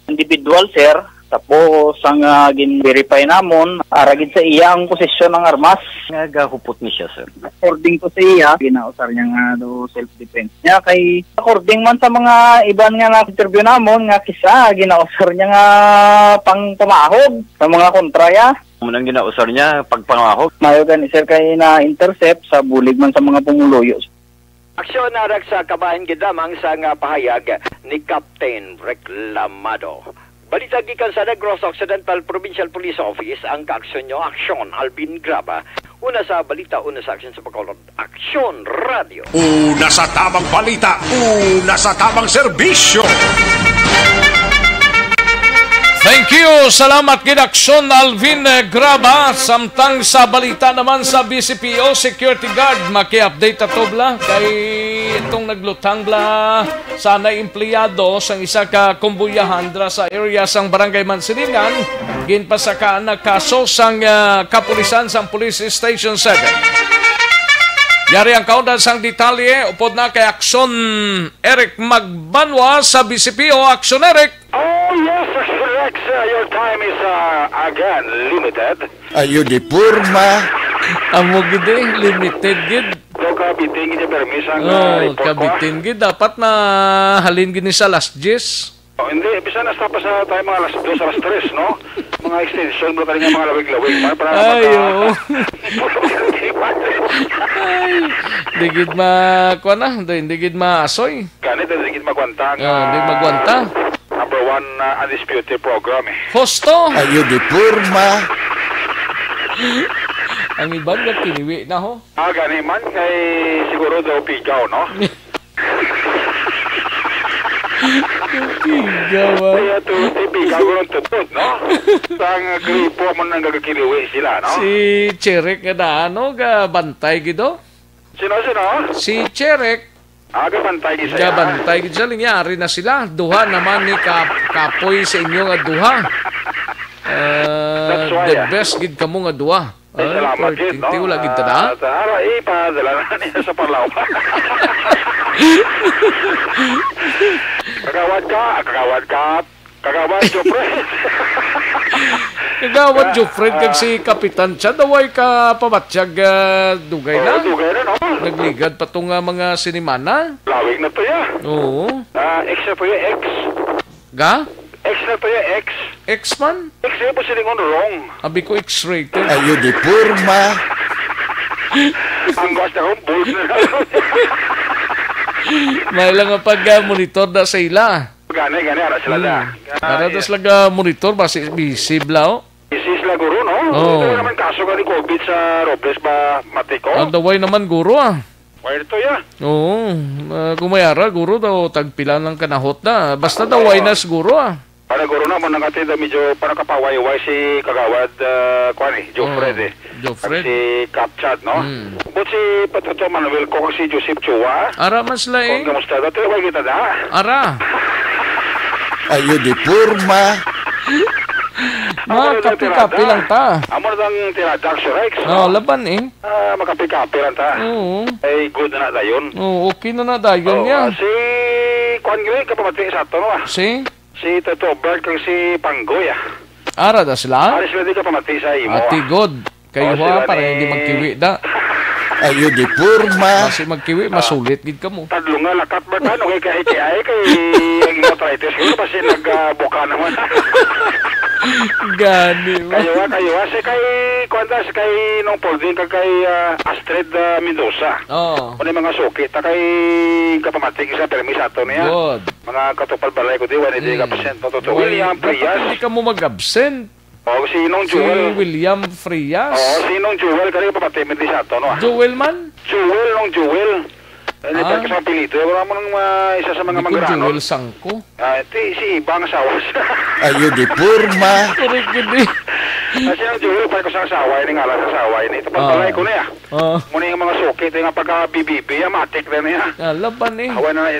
individual, sir, Tapos ang gin-verify namon, aragid sa iya ang posisyon ng armas. Nagahupot ni siya, sir. According to sa iya, ginausar niya nga do self-defense niya. Kay according man sa mga iban nga na-interview namon, nga kisa, ginausar niya nga pang pamahog sa mga kontraya. Munang ginausar niya, pagpangahog. Mayo gani sir kay na-intercept sa bulig man sa mga pumuluyo. Aksyon narak sa kabahin gidamang sa nga pahayag ni Captain Reclamado. Balita gikan sa Negros Occidental Provincial Police Office ang kaaksyon nyo, Aksyon Alvin Graba. Una sa balita, una sa aksyon sa pagkakulod, Aksyon Radio. Una sa tamang balita, una sa tamang serbisyo. Thank you. Salamat Aksyon Alvin Graba. Samtang sa balita naman sa BCPO Security Guard, maki-update atobla kay itong naglutang bla sana empleyado sang isa ka kumbuyahan dra sa area sang Barangay Mansilingan ginpasakaan na kaso sang kapulisan sang Police Station 7. Yari ang kaundan sang detalye upod na kay Aksyon Eric Magbanwa sa BCPO. Aksyon Eric. Oh yes, Rex, your time is again limited. Ayo di purma. Amo gid limited gid. So kabitin gid permisa nga report ko. Kabitin gid dapat na halin gid ni sa last G's. Oh, hindi, bisa na tapos sa tayo mga alas 2, alas 3, no? Mga extension, bro, kanina mga lawig-lawig. Ayo. Ay, digid makuha na, digid maasoy. Ganito, digid magwanta. Digid magwanta. Number 1 undisputed program eh. Hosto. Ayo di purma. Ang iban na kiniwi na ho. Gani man, kay siguro daw pigaw, no? Pigaw. Kaya to, pigaw ko ng tupod, no? Sang gripo mo nang gagakiliwi sila, no? Si Cherek na ano, bantay gido? Sino? Si Cherek. Bantay gid siya. Bantay gid siya, lingyari na sila. Duha naman ni kapoy sa inyo nga duha. The best gid kamo nga duha. Ay, salamat gid, no? Tiwala gid tada. Tara, ipadala na niya sa Parlaw. Kagawad Jofred. Kagawad Jofred kag si Kapitan siya daway ka pamatsyag dugay na. Dugay na, no? Nagligad pa tong mga sinimana. Lawig na to ya. Oo. X na to ya, X. Ga? X na to ya, X. X man? X na po silingon wrong. Abi ko X-rated. Ayo di purma. Ang gusto ko, bold na. May lang pag-monitor na sa ila. Gani, ara sila da. Ara da sila monitor, basi visible o. Isi sila guru, no? Ito naman kaso ka ni COVID sa Robles ba matiko? Ang daway naman guru Wire to ya. Oo. Kung may ara, guru daw, tagpilan lang kanahot na. Basta daway na siguro Para guru na mo nangati da medyo para kapaway-way si Kagawad Jofred eh. Jofred. Si Kapchat, no? But si Patuto Manuel ko si Joseph Chua. Ara mas laing. Kung kamusta dati, way kita da. Ara. Ayo di purma. Makapi-kapi lang ta. Amo na ang tiradak si Rex. Laban makapi-kapi lang ta. Oo. Ay, good na dayon. Oo, okay na dayon niya. Si Kwan Gray, kapamati sa ito, no? Si Toto Bird kang si Panggoy, Ara da sila? Ara sila di kapamati sa imo. Ati God. Kayo para hindi magkiwi da. Ayo di purma. Kasi magkiwi, masulit gid ka mo. Tadlo nga lakat ba ka? Kay KITI, kay ang arthritis. Kaya kasi nagbuka naman. Gani mo. Kayo. Kasi kay nung Polding, kay Astrid Mendoza. Oo. Kung mga sukit, kay kapamating sa permis ato niya. Good. Mga katupal balay ko di, 1.5%. Totoo, William Frias. Hindi ka mo mag-absent. Sinong Jewel? Si William Frias. Sinong Jewel? Kaya papatimid di sa ito, no? Jewel man? Jewel. Hindi pa kasang pilito. Wala mo nang isa sa mga magrano. Jewel Sangko. Si Ibang asawa siya. Ayo di purma. Correct gini. Kasi ang Jewel, pa kasang asawa ini, ngalan sa asawa ini. Ito pagbalay ko na ya. Muna yung mga sukit, yung pagka-BBB, matik na niya. Laban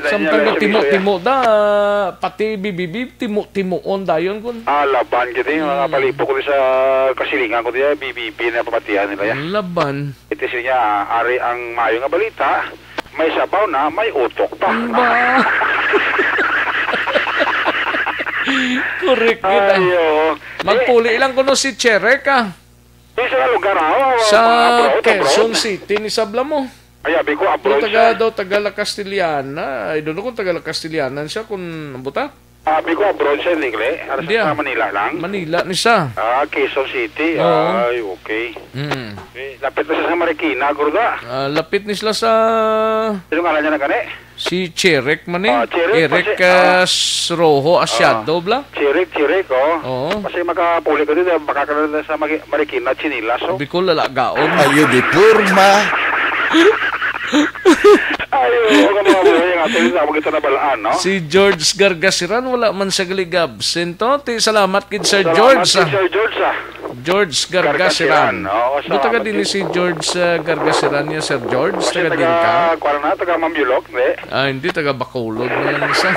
Samtang na timo-timo da, pati BBB, timo-timoon da yun kun. Laban gitu yung mga palipo ko sa kasilingan ko diya, BBB na papatihan nila ya. Laban. Ito siya, ari ang mayo nga balita, may sabaw na, may utok pa. Correct yun. Ayo. Magpuli lang kuno si Cherek Di sa lugar sa Quezon City ni Sabla mo. Ay, abi ko abroad Taga La Castellana. I don't know kung taga La Castellana siya kung buta. Abi ko abroad siya Lingle. Hindi Sa Manila lang. Manila ni siya. Quezon City. Oo. Ay, okay. Lapit na siya sa Marikina, Gurda. Lapit ni sila sa... Sino nga niya na gani? Si Cherek man eh. Cherek, Eric Rojo Asyado, bla? Cherek, oh. Kasi makapuli ko dito, baka ka na sa Marikina, Chinilas, oh. Sabi ko, lalagaon. Ayo di Purma. Ayo, mga buhay nga, sa mga ito na balaan, no? Si George Gargasiran, wala man siya galigabsin to. Salamat kid Sir George. Salamat kid Sir George, George Gargasiran. Buta ka din si George Gargasiran niya, Sir George. Taga din ka? Taga Mamyulok, hindi, taga Bacolod na yan isa.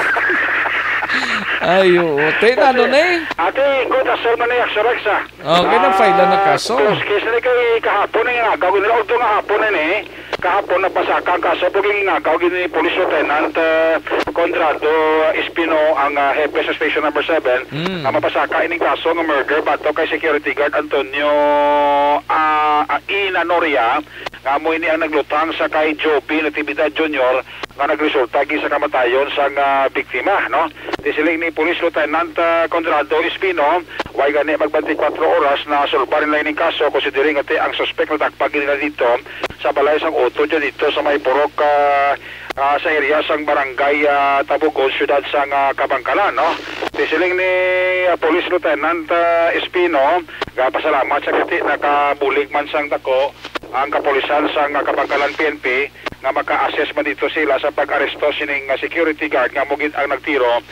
Ayo, tayo na eh. Ate, good asal man na Rex, Okay, nang-file na kaso. Kasi na kay kahapon na yung agaw. Nila ito nga hapon na kahapon na pasaka ang kaso. Pagiging agaw, gini Police Lieutenant Condrado Espino, ang hepe sa Station Number 7, na mapasaka ining kaso ng murder bato kay Security Guard Antonio Inanoria, nga mo ini ang naglutang sa kay Joby Natividad Jr. nga nagresulta sa kamatayon sa biktima, no? Tisiling ni Police Lieutenant Condrado Espino, way gani magbanti 4 oras na sulbarin lang ining kaso considering ati ang suspect na takpagin nila dito sa balay sang auto dyan dito sa may purok sa area sang barangay Tabugon, syudad sang Kabangkalan, no? Tisiling ni Police Lieutenant Espino, pasalamat sa kiti nakabulig man sang dako ang kapulisan sang Kabangkalan PNP nga maka-assess man dito sila sa pag-aresto sining security guard nga mugit ang nagtiro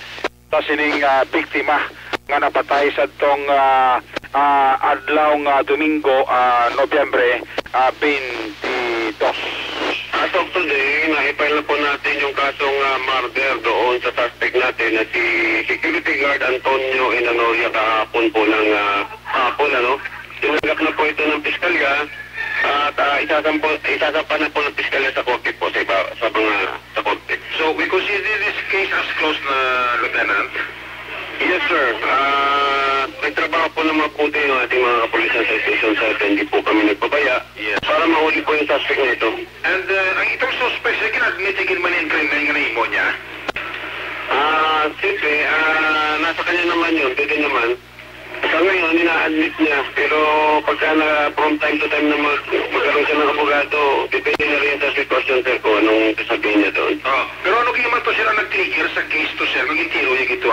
sa sining biktima nga napatay sa tong adlaw nga Domingo, Nobyembre 22. As of today, na-file na po natin yung kasong murder doon sa suspect natin na si Security Guard Antonio Inanoria kahapon po ng hapon, ano? Tinanggap na po ito ng piskalya at isasampa na po ng piskalya sa korte po sa korte. So, we consider this case as closed na, Lieutenant? Yes, sir. Nagtrabaho po na mabuti yung ating mga kapulisan sa Station 7. Hindi po kami nagpabaya para mahuli po yung suspect na ito. And ang itong suspect, sige, nag-mitigin man yung crime na yung naimo niya? Siyempre, nasa kanya naman yun. Pwede naman. Sa ngayon, ina-admit niya. Pero pagka from time to time na magkaroon siya ng abogado, depende na rin sa sitwasyon, sir, kung anong sasabihin niya doon. Pero ano kaya man to sila nag-trigger sa case to, sir? Naging tiro yung ito,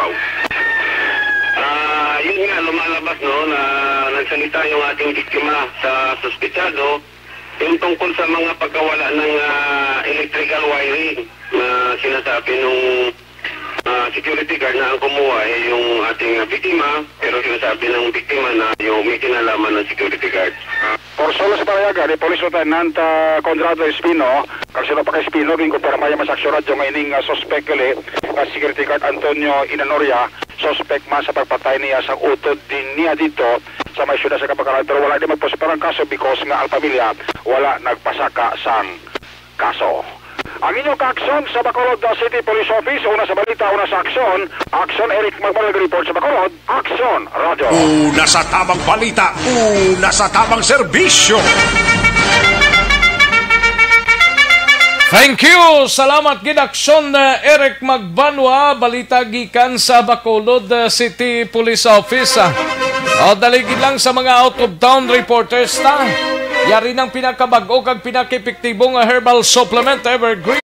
yun nga, lumalabas, no, na nagsalita yung ating biktima sa suspitsado yung tungkol sa mga pagkawala ng electrical wiring na sinasabi nung security guard na ang kumuha yung ating biktima, pero sinasabi ng biktima na yung may kinalaman ng security guard. Por solo sa panayagan ni Police Lieutenant Condrado Espino, kagsino pa kay Espino, ginkumpirma yung masaksyonat yung ining suspect gali, security guard Antonio Inanoria, suspect man sa pagpatay niya sa utod din niya dito sa may syudad sa Kabangkalan, pero wala din magposiparang kaso because nga ang pamilya wala nagpasaka sang kaso. Ang inyong ka-aksyon sa Bacolod City Police Office, una sa balita, una sa aksyon, Aksyon Eric Magmalag report sa Bacolod, Aksyon Radio. Una sa tamang balita, una sa tamang serbisyo. Thank you! Salamat gid Aksyon Eric Magbanwa, balita gikan sa Bacolod City Police Office. O daligid lang sa mga out-of-town reporters ta. Yari ng pinakabag-o kag pinaka-epektibong herbal supplement Evergreen.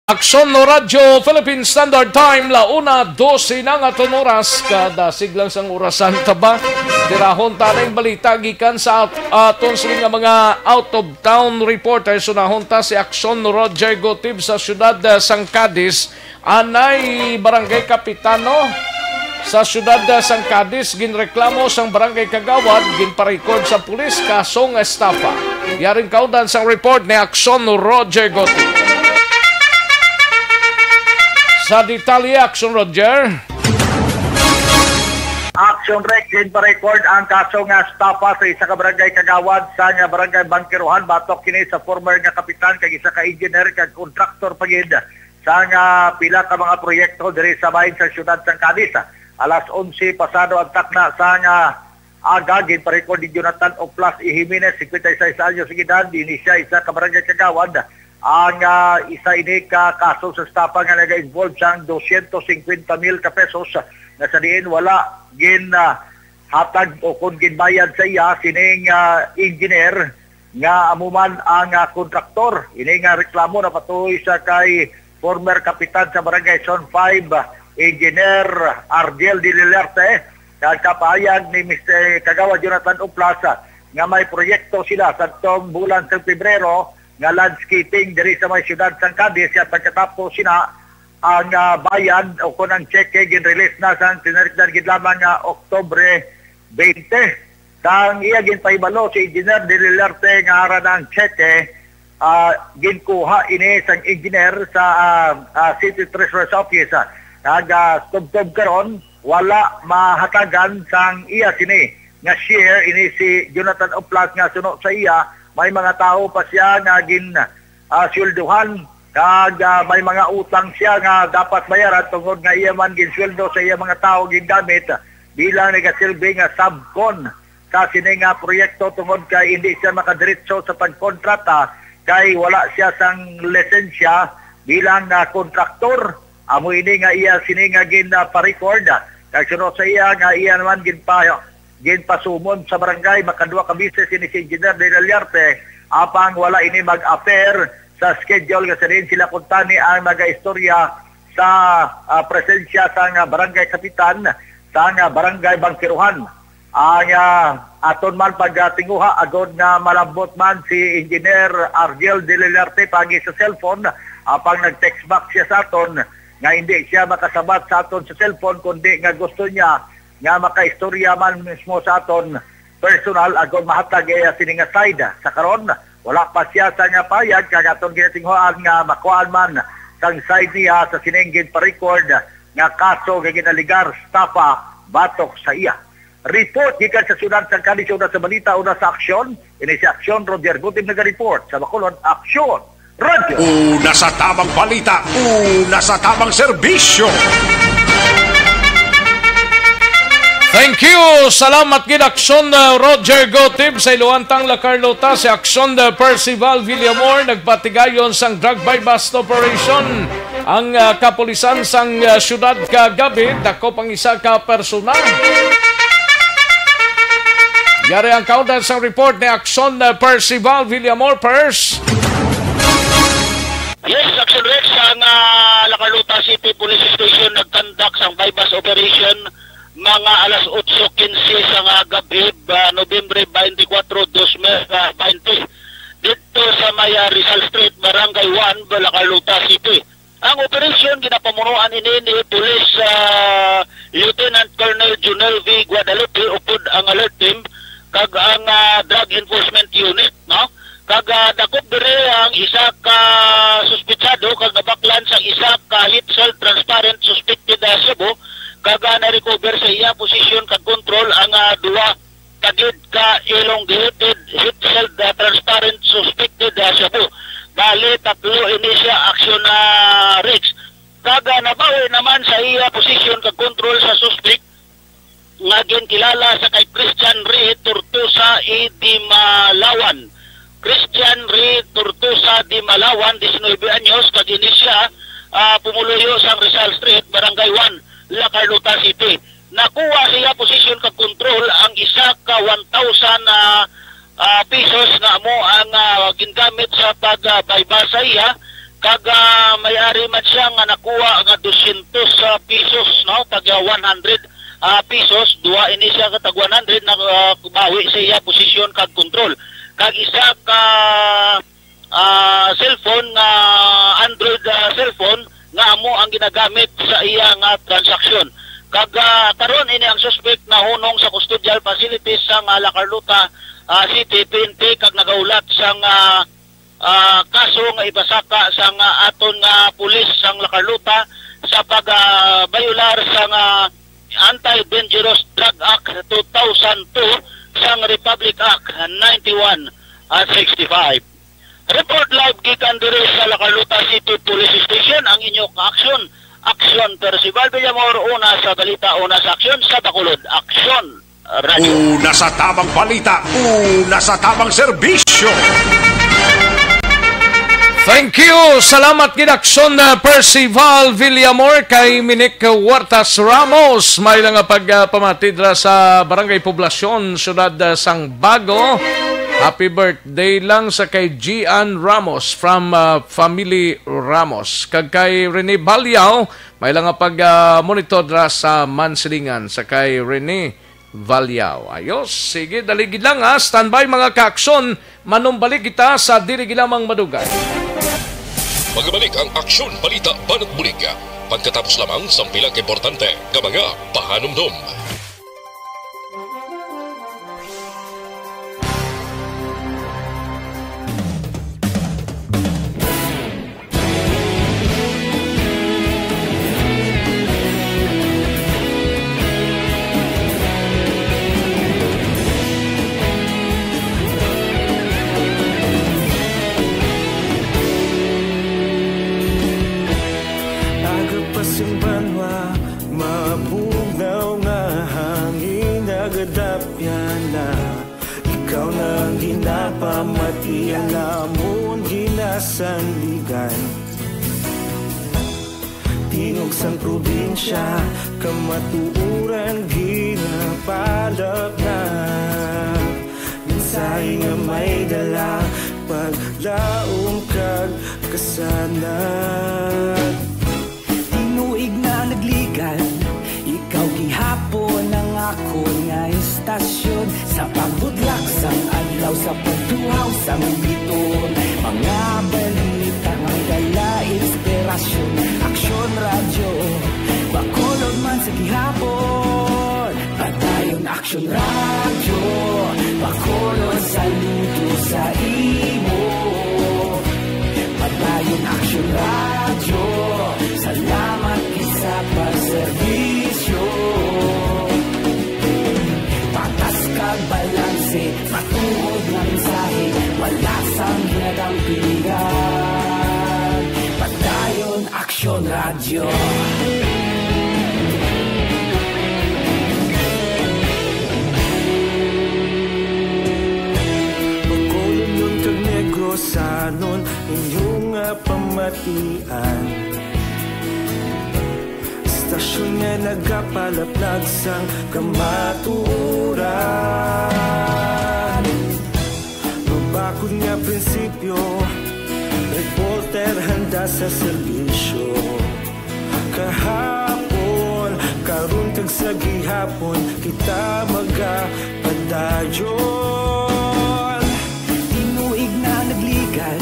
Aksyon no Radyo Philippine Standard Time launa 12 na nga oras kada siglang sang orasan taba tirahon tanay balita gikan sa aton sila nga mga out of town reporters sunahon ta si Aksyon no Roger Gotib sa syudad sang Cadiz anay barangay kapitano sa syudad sang Cadiz ginreklamo sang barangay kagawad ginparecord sa pulis kasong estafa yaring kaudan sang report ni Aksyon no Roger Gotib. Sa detalye, Action Roger. Action Rex, din pa record ang kaso nga estafa sa isa ka barangay kagawad sa nga barangay Bangkiruhan. Batok kini sa former nga kapitan kag isa ka engineer kag contractor pagid sa nga pila ka mga proyekto diri sa bahin sa siyudad sang Cadiz. Alas 11 pasado ang takna sa nga aga gin pa record ni Jonathan Oplas E. Jimenez, 56 anyos ng edad, dinhi siya isa ka barangay kagawad. Ang isa ini ka kaso sa estafa nga nag-involve siyang 250,000 ka pesos na sa diin wala gin hatag o kung ginbayad sa iya sining engineer nga amuman ang kontraktor. Ini nga reklamo na patuloy sa kay former kapitan sa barangay Zone 5 engineer Argel Dililerte kag kapayag ni Mr. Kagawa Jonathan Uplasa nga may proyekto sila sa tong bulan sa Pebrero nga landscaping diri sa may siyudad sang Cadiz at pagkatapos sina ang bayan o kung ang cheque gin-release na sa tinarikdan gid lamang nga Oktobre 20. Kang iya ginpahibalo si Engineer Dililerte nga ara ng cheque ginkuha ini sang engineer sa City Treasurer's Office. Tubtob karon wala mahatagan sang iya sini nga share ini si Jonathan Oplas nga suno sa iya. May mga tao pa siya nga ginsulduhan kag may mga utang siya nga dapat bayaran tungod nga iya man ginsweldo sa iya mga tao gingamit bilang nagasilbi nga subcon sa sini nga proyekto tungod kay hindi siya makadiretso sa pagkontrata kay wala siya sang lisensya bilang kontraktor. Amo ini nga iya sini nga ginpa-record kag sunod sa iya nga iya naman ginpasumon sa barangay makadua ka bisis ini si Engineer Dililerte apang wala ini mag-affair sa schedule nga sa rin sila kuntani ang mag-istorya sa presensya sa nga barangay kapitan sa nga barangay Bangkiruhan. Ang aton man pagtinguha agod nga malambot man si Engineer Argel Dililerte pagi sa cellphone apang nag-text back siya sa aton nga hindi siya makasabat sa aton sa cellphone kundi nga gusto niya nga makaistorya man mismo sa aton personal agod mahatag sini nga side. Sa karon wala pa siya sa nga payag kag aton ginatinghuan nga makuan man sang side niya sa sininggin pa-record nga kaso nga ginaligar estafa batok sa iya. Report gikan sa syudad sang Cadiz una sa balita una sa aksyon. Ini si Aksyon Roger Gutib naga-report sa Bacolod Aksyon Radio. Una sa tamang balita, una sa tamang serbisyo. Thank you! Salamat gid Aksyon Roger Gotib sa Iluantang La Carlota si Aksyon Percival Villamor nagpatigayon sang drug by bust operation. Ang kapulisan sang syudad kagabi dako pang isa ka personal. Yari ang kaudan sang report ni Aksyon Percival Villamor Pers. Yes, Action Rex ang La Carlota City Police Station nagkandak sang by bus operation mga alas 8:15 sa nga gabi, Nobyembre 24, 2020 dito sa may Rizal Street, Barangay 1, La Carlota City. Ang operasyon ginapamunuan ini ni Police Lieutenant Colonel Junel V. Guadalupe upod ang alert team kag ang Drug Enforcement Unit, no? Kag dakop dire ang isa ka suspitsado kag nabaklan sa isa ka hit cell transparent suspected Cebu kaga na-recover sa iya posisyon kag control ang duwa kagid ka elongated hit cell transparent suspected Cebu. Bali tatlo ini siya aksyon na Rex. Kaga nabawi naman sa iya posisyon kag control sa suspect nga ginkilala sa kay Christian Ray Tortosa E. Di Malawan. Christian Ray Tortosa Di Malawan, 19 anyos, kag ini siya pumuluyo sa Rizal Street, Barangay 1, La Carlota City. Nakuha siya posisyon kag control ang isa ka 1,000 pesos na mo ang gingamit sa pagbaybasa iya kag may-ari man siya nga nakuha nga 200 pesos, no, tag 100 pesos, duwa ini siya ka tag 100 na bawi sa iya posisyon kag control. Kag isa ka cellphone nga Android cellphone nga amo ang ginagamit sa iya nga transaksyon. Kag karon ini ang suspect na hunong sa custodial facilities sa La Carlota City PNP kag nagaulat sang kaso nga ipasaka sang aton nga pulis sang La Carlota sa pag-violar sang Anti-Dangerous Drug Act 2002 sang Republic Act 9165. Report live gikan diri sa La Carlota City Police Station ang inyo ka-aksyon. Aksyon Percival Villamor, una sa balita, una sa aksyon sa Bacolod. Aksyon Radio. Una sa tamang balita, una sa tamang serbisyo. Thank you. Salamat ginaksyon na Percival Villamor kay Minik Huertas Ramos. May lang pagpamatidra sa Barangay Poblasyon, Syudad Sang Bago. Happy birthday lang sa kay Gian Ramos from Family Ramos. Kag kay Rene Balyao, may lang pag-monitor dra sa Mansilingan sa kay Rene Balyao. Ayos, sige, daligid lang ha. Standby mga kaaksyon. Manumbalik kita sa dirigilamang madugay. Magbalik ang aksyon, balita, banat bulig. Pagkatapos lamang sa pilang importante ng mga pahanumdum. Pamati alamon ginasandigan tingog sang probinsya kamatuuran ginapalap na minsay nga may dala paglaong kag kasanag tinuig na nagligan ikaw gihapon ang ako nga istasyon sa pagbudlak sang adlaw sa pagtuhaw sang biton mga balita nga dala inspirasyon aksyon radyo Bacolod man sa gihapon patayon aksyon radyo Bacolod saludo sa imo patayon aksyon radyo salamat isa pagserbisyo patas kag balanse matuod nga mensahe wala sang ginadampingan patayon aksyon radyo Bacolod nun kag Negros sanon inyong pamatian istasyon nga nagapalaplag sang kamaturan mabakod nga prinsipyo reporter handa sa serbisyo kahapon karon kag sa gihapon kita magapadayon tinuig na nagligan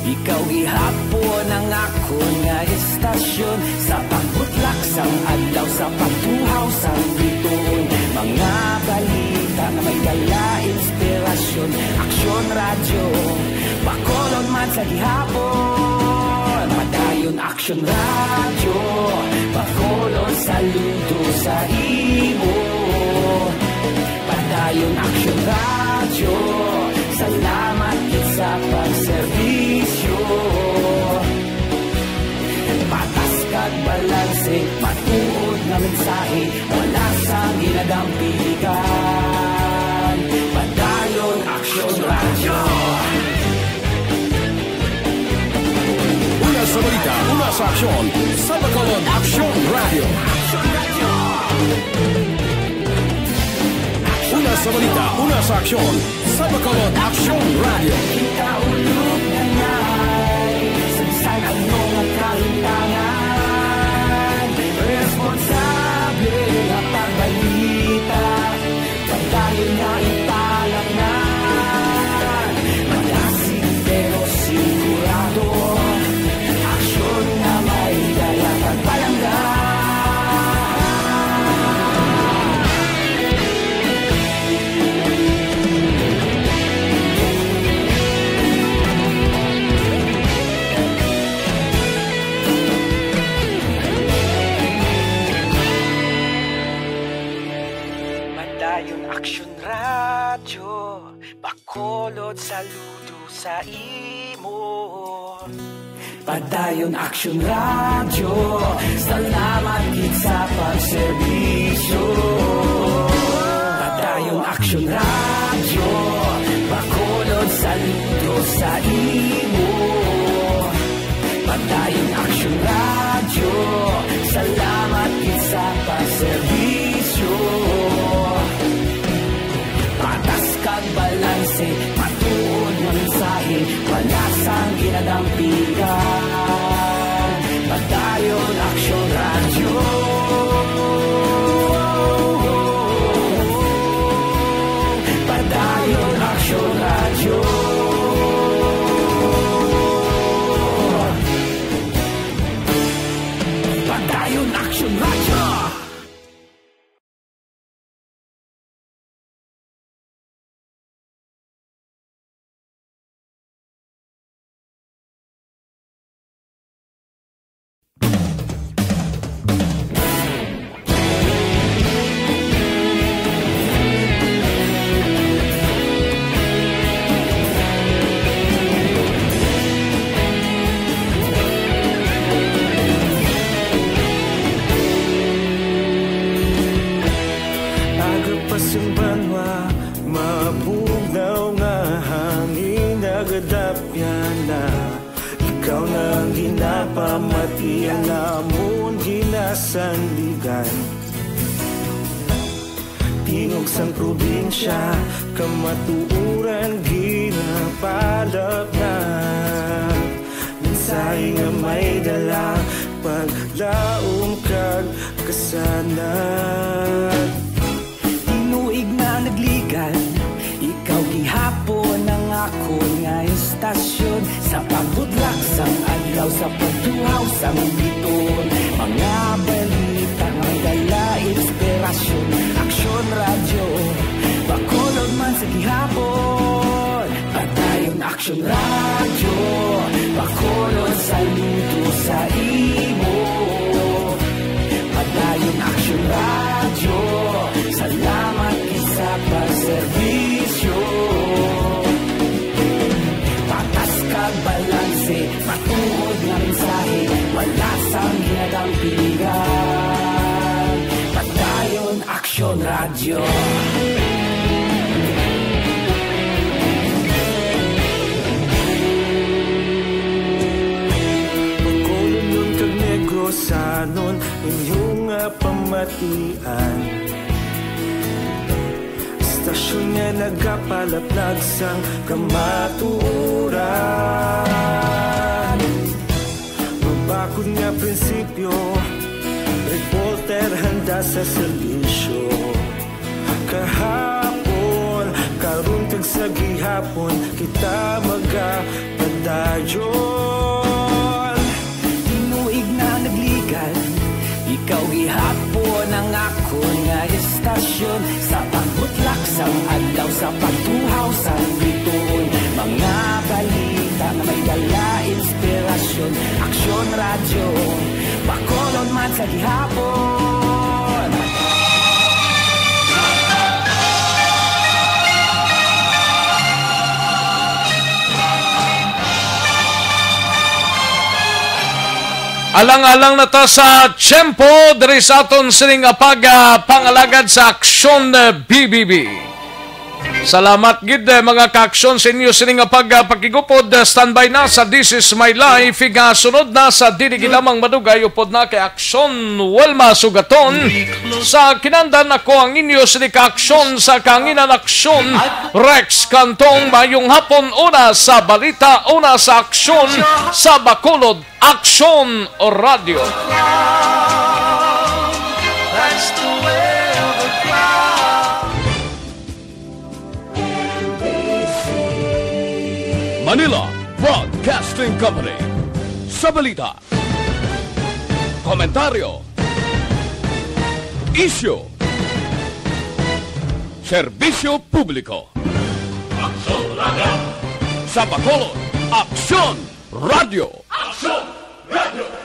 ikaw gihapon ang ako nga istasyon sa pagbutlak sang adlaw sa pagtuhaw sang biton mga balita na may dala inspirasyon aksyon radyo Bacolod man sa gihapon padayon aksyon radyo Bacolod saludo sa imo padayon aksyon radyo salamat sa pagserbisyo patas kag balanse matuod na mensahe wala sa ginadampiligan padayon aksyon radyo Una sa balita, una sa aksyon sa Bacolod Aksyon Radio. Una sa balita, una sa aksyon sa Bacolod Aksyon Radio. Kita ulog na ngay, sa Padayon Aksyon Radyo, bakolod saludo sa imo. Padayon Aksyon Radyo, salamat gid sa pagserbisyo. Padayon Aksyon Radyo, bakolod saludo sa imo. Padayon Aksyon Radyo, salamat gid sa pagserbisyo. Patas kag balanse, matuod nga mensahe, wala sang ginadampigan. Padayon Aksyon Radyo. Padayon Aksyon Radyo. Padayon Aksyon Radyo. Pamatian namon ginasandigan, tingog sang probinsya, kamatuuran ginapalap na. Mensahe nga may dala, paglaom kag kasanad. Tinuig na nagligan, ikaw gihapon ang ako nga istasyon. Sa pagbudlak sang adlaw, sa pagtuhaw sang biton, mga balita nga dala inspirasyon. Aksyon Radyo, bakolod man sa gihapon. Padayon Aksyon Radyo, bakolod saludo sa imo. Padayon Aksyon Radyo, salamat sa pagserbisyo. Patas kag balanse, matuod nga mensahe, wala sang ginadampigan. Padayon Aksyon Radyo. Pagkolon nun kag Negros sanon, inyong pamatian. Istasyon nga nagapalaplag sang kamatuuran. Mabakod nga prinsipyo, reporter handa sa serbisyo. Kahapon, karon kag sa gihapon, kita magapadayon. Tinuig na nagligan, ikaw gihapon ang ako nga istasyon. Sa pagbutlak sang adlaw, sa pagtuhaw sang biton, mga balita na may dala inspirasyon. Aksyon Radyo, bakolod man sa gihapon. Alang-alang na ta sa tiyempo diri sa aton sining pangalagad sa Aksyon BBB. Salamat gid mga ka-aksyon sa inyo sining pagkigupod. Standby na sa This Is My Life. Sunod na sa Dili lamang madugay upod na kay Aksyon Welma Sugaton. Sa kinandan ako ang inyo sining ka-aksyon sa Kanginan Aksyon Rex Cantong. Mayong hapon, una sa balita, una sa aksyon sa Bacolod Aksyon Radio. That's the way of the crowd. Manila Broadcasting Company. Sa balita, komentaryo, isyu, serbisyo publiko. Aksyon Radio. Sa Bacolod, Aksyon Radio. Aksyon Radio.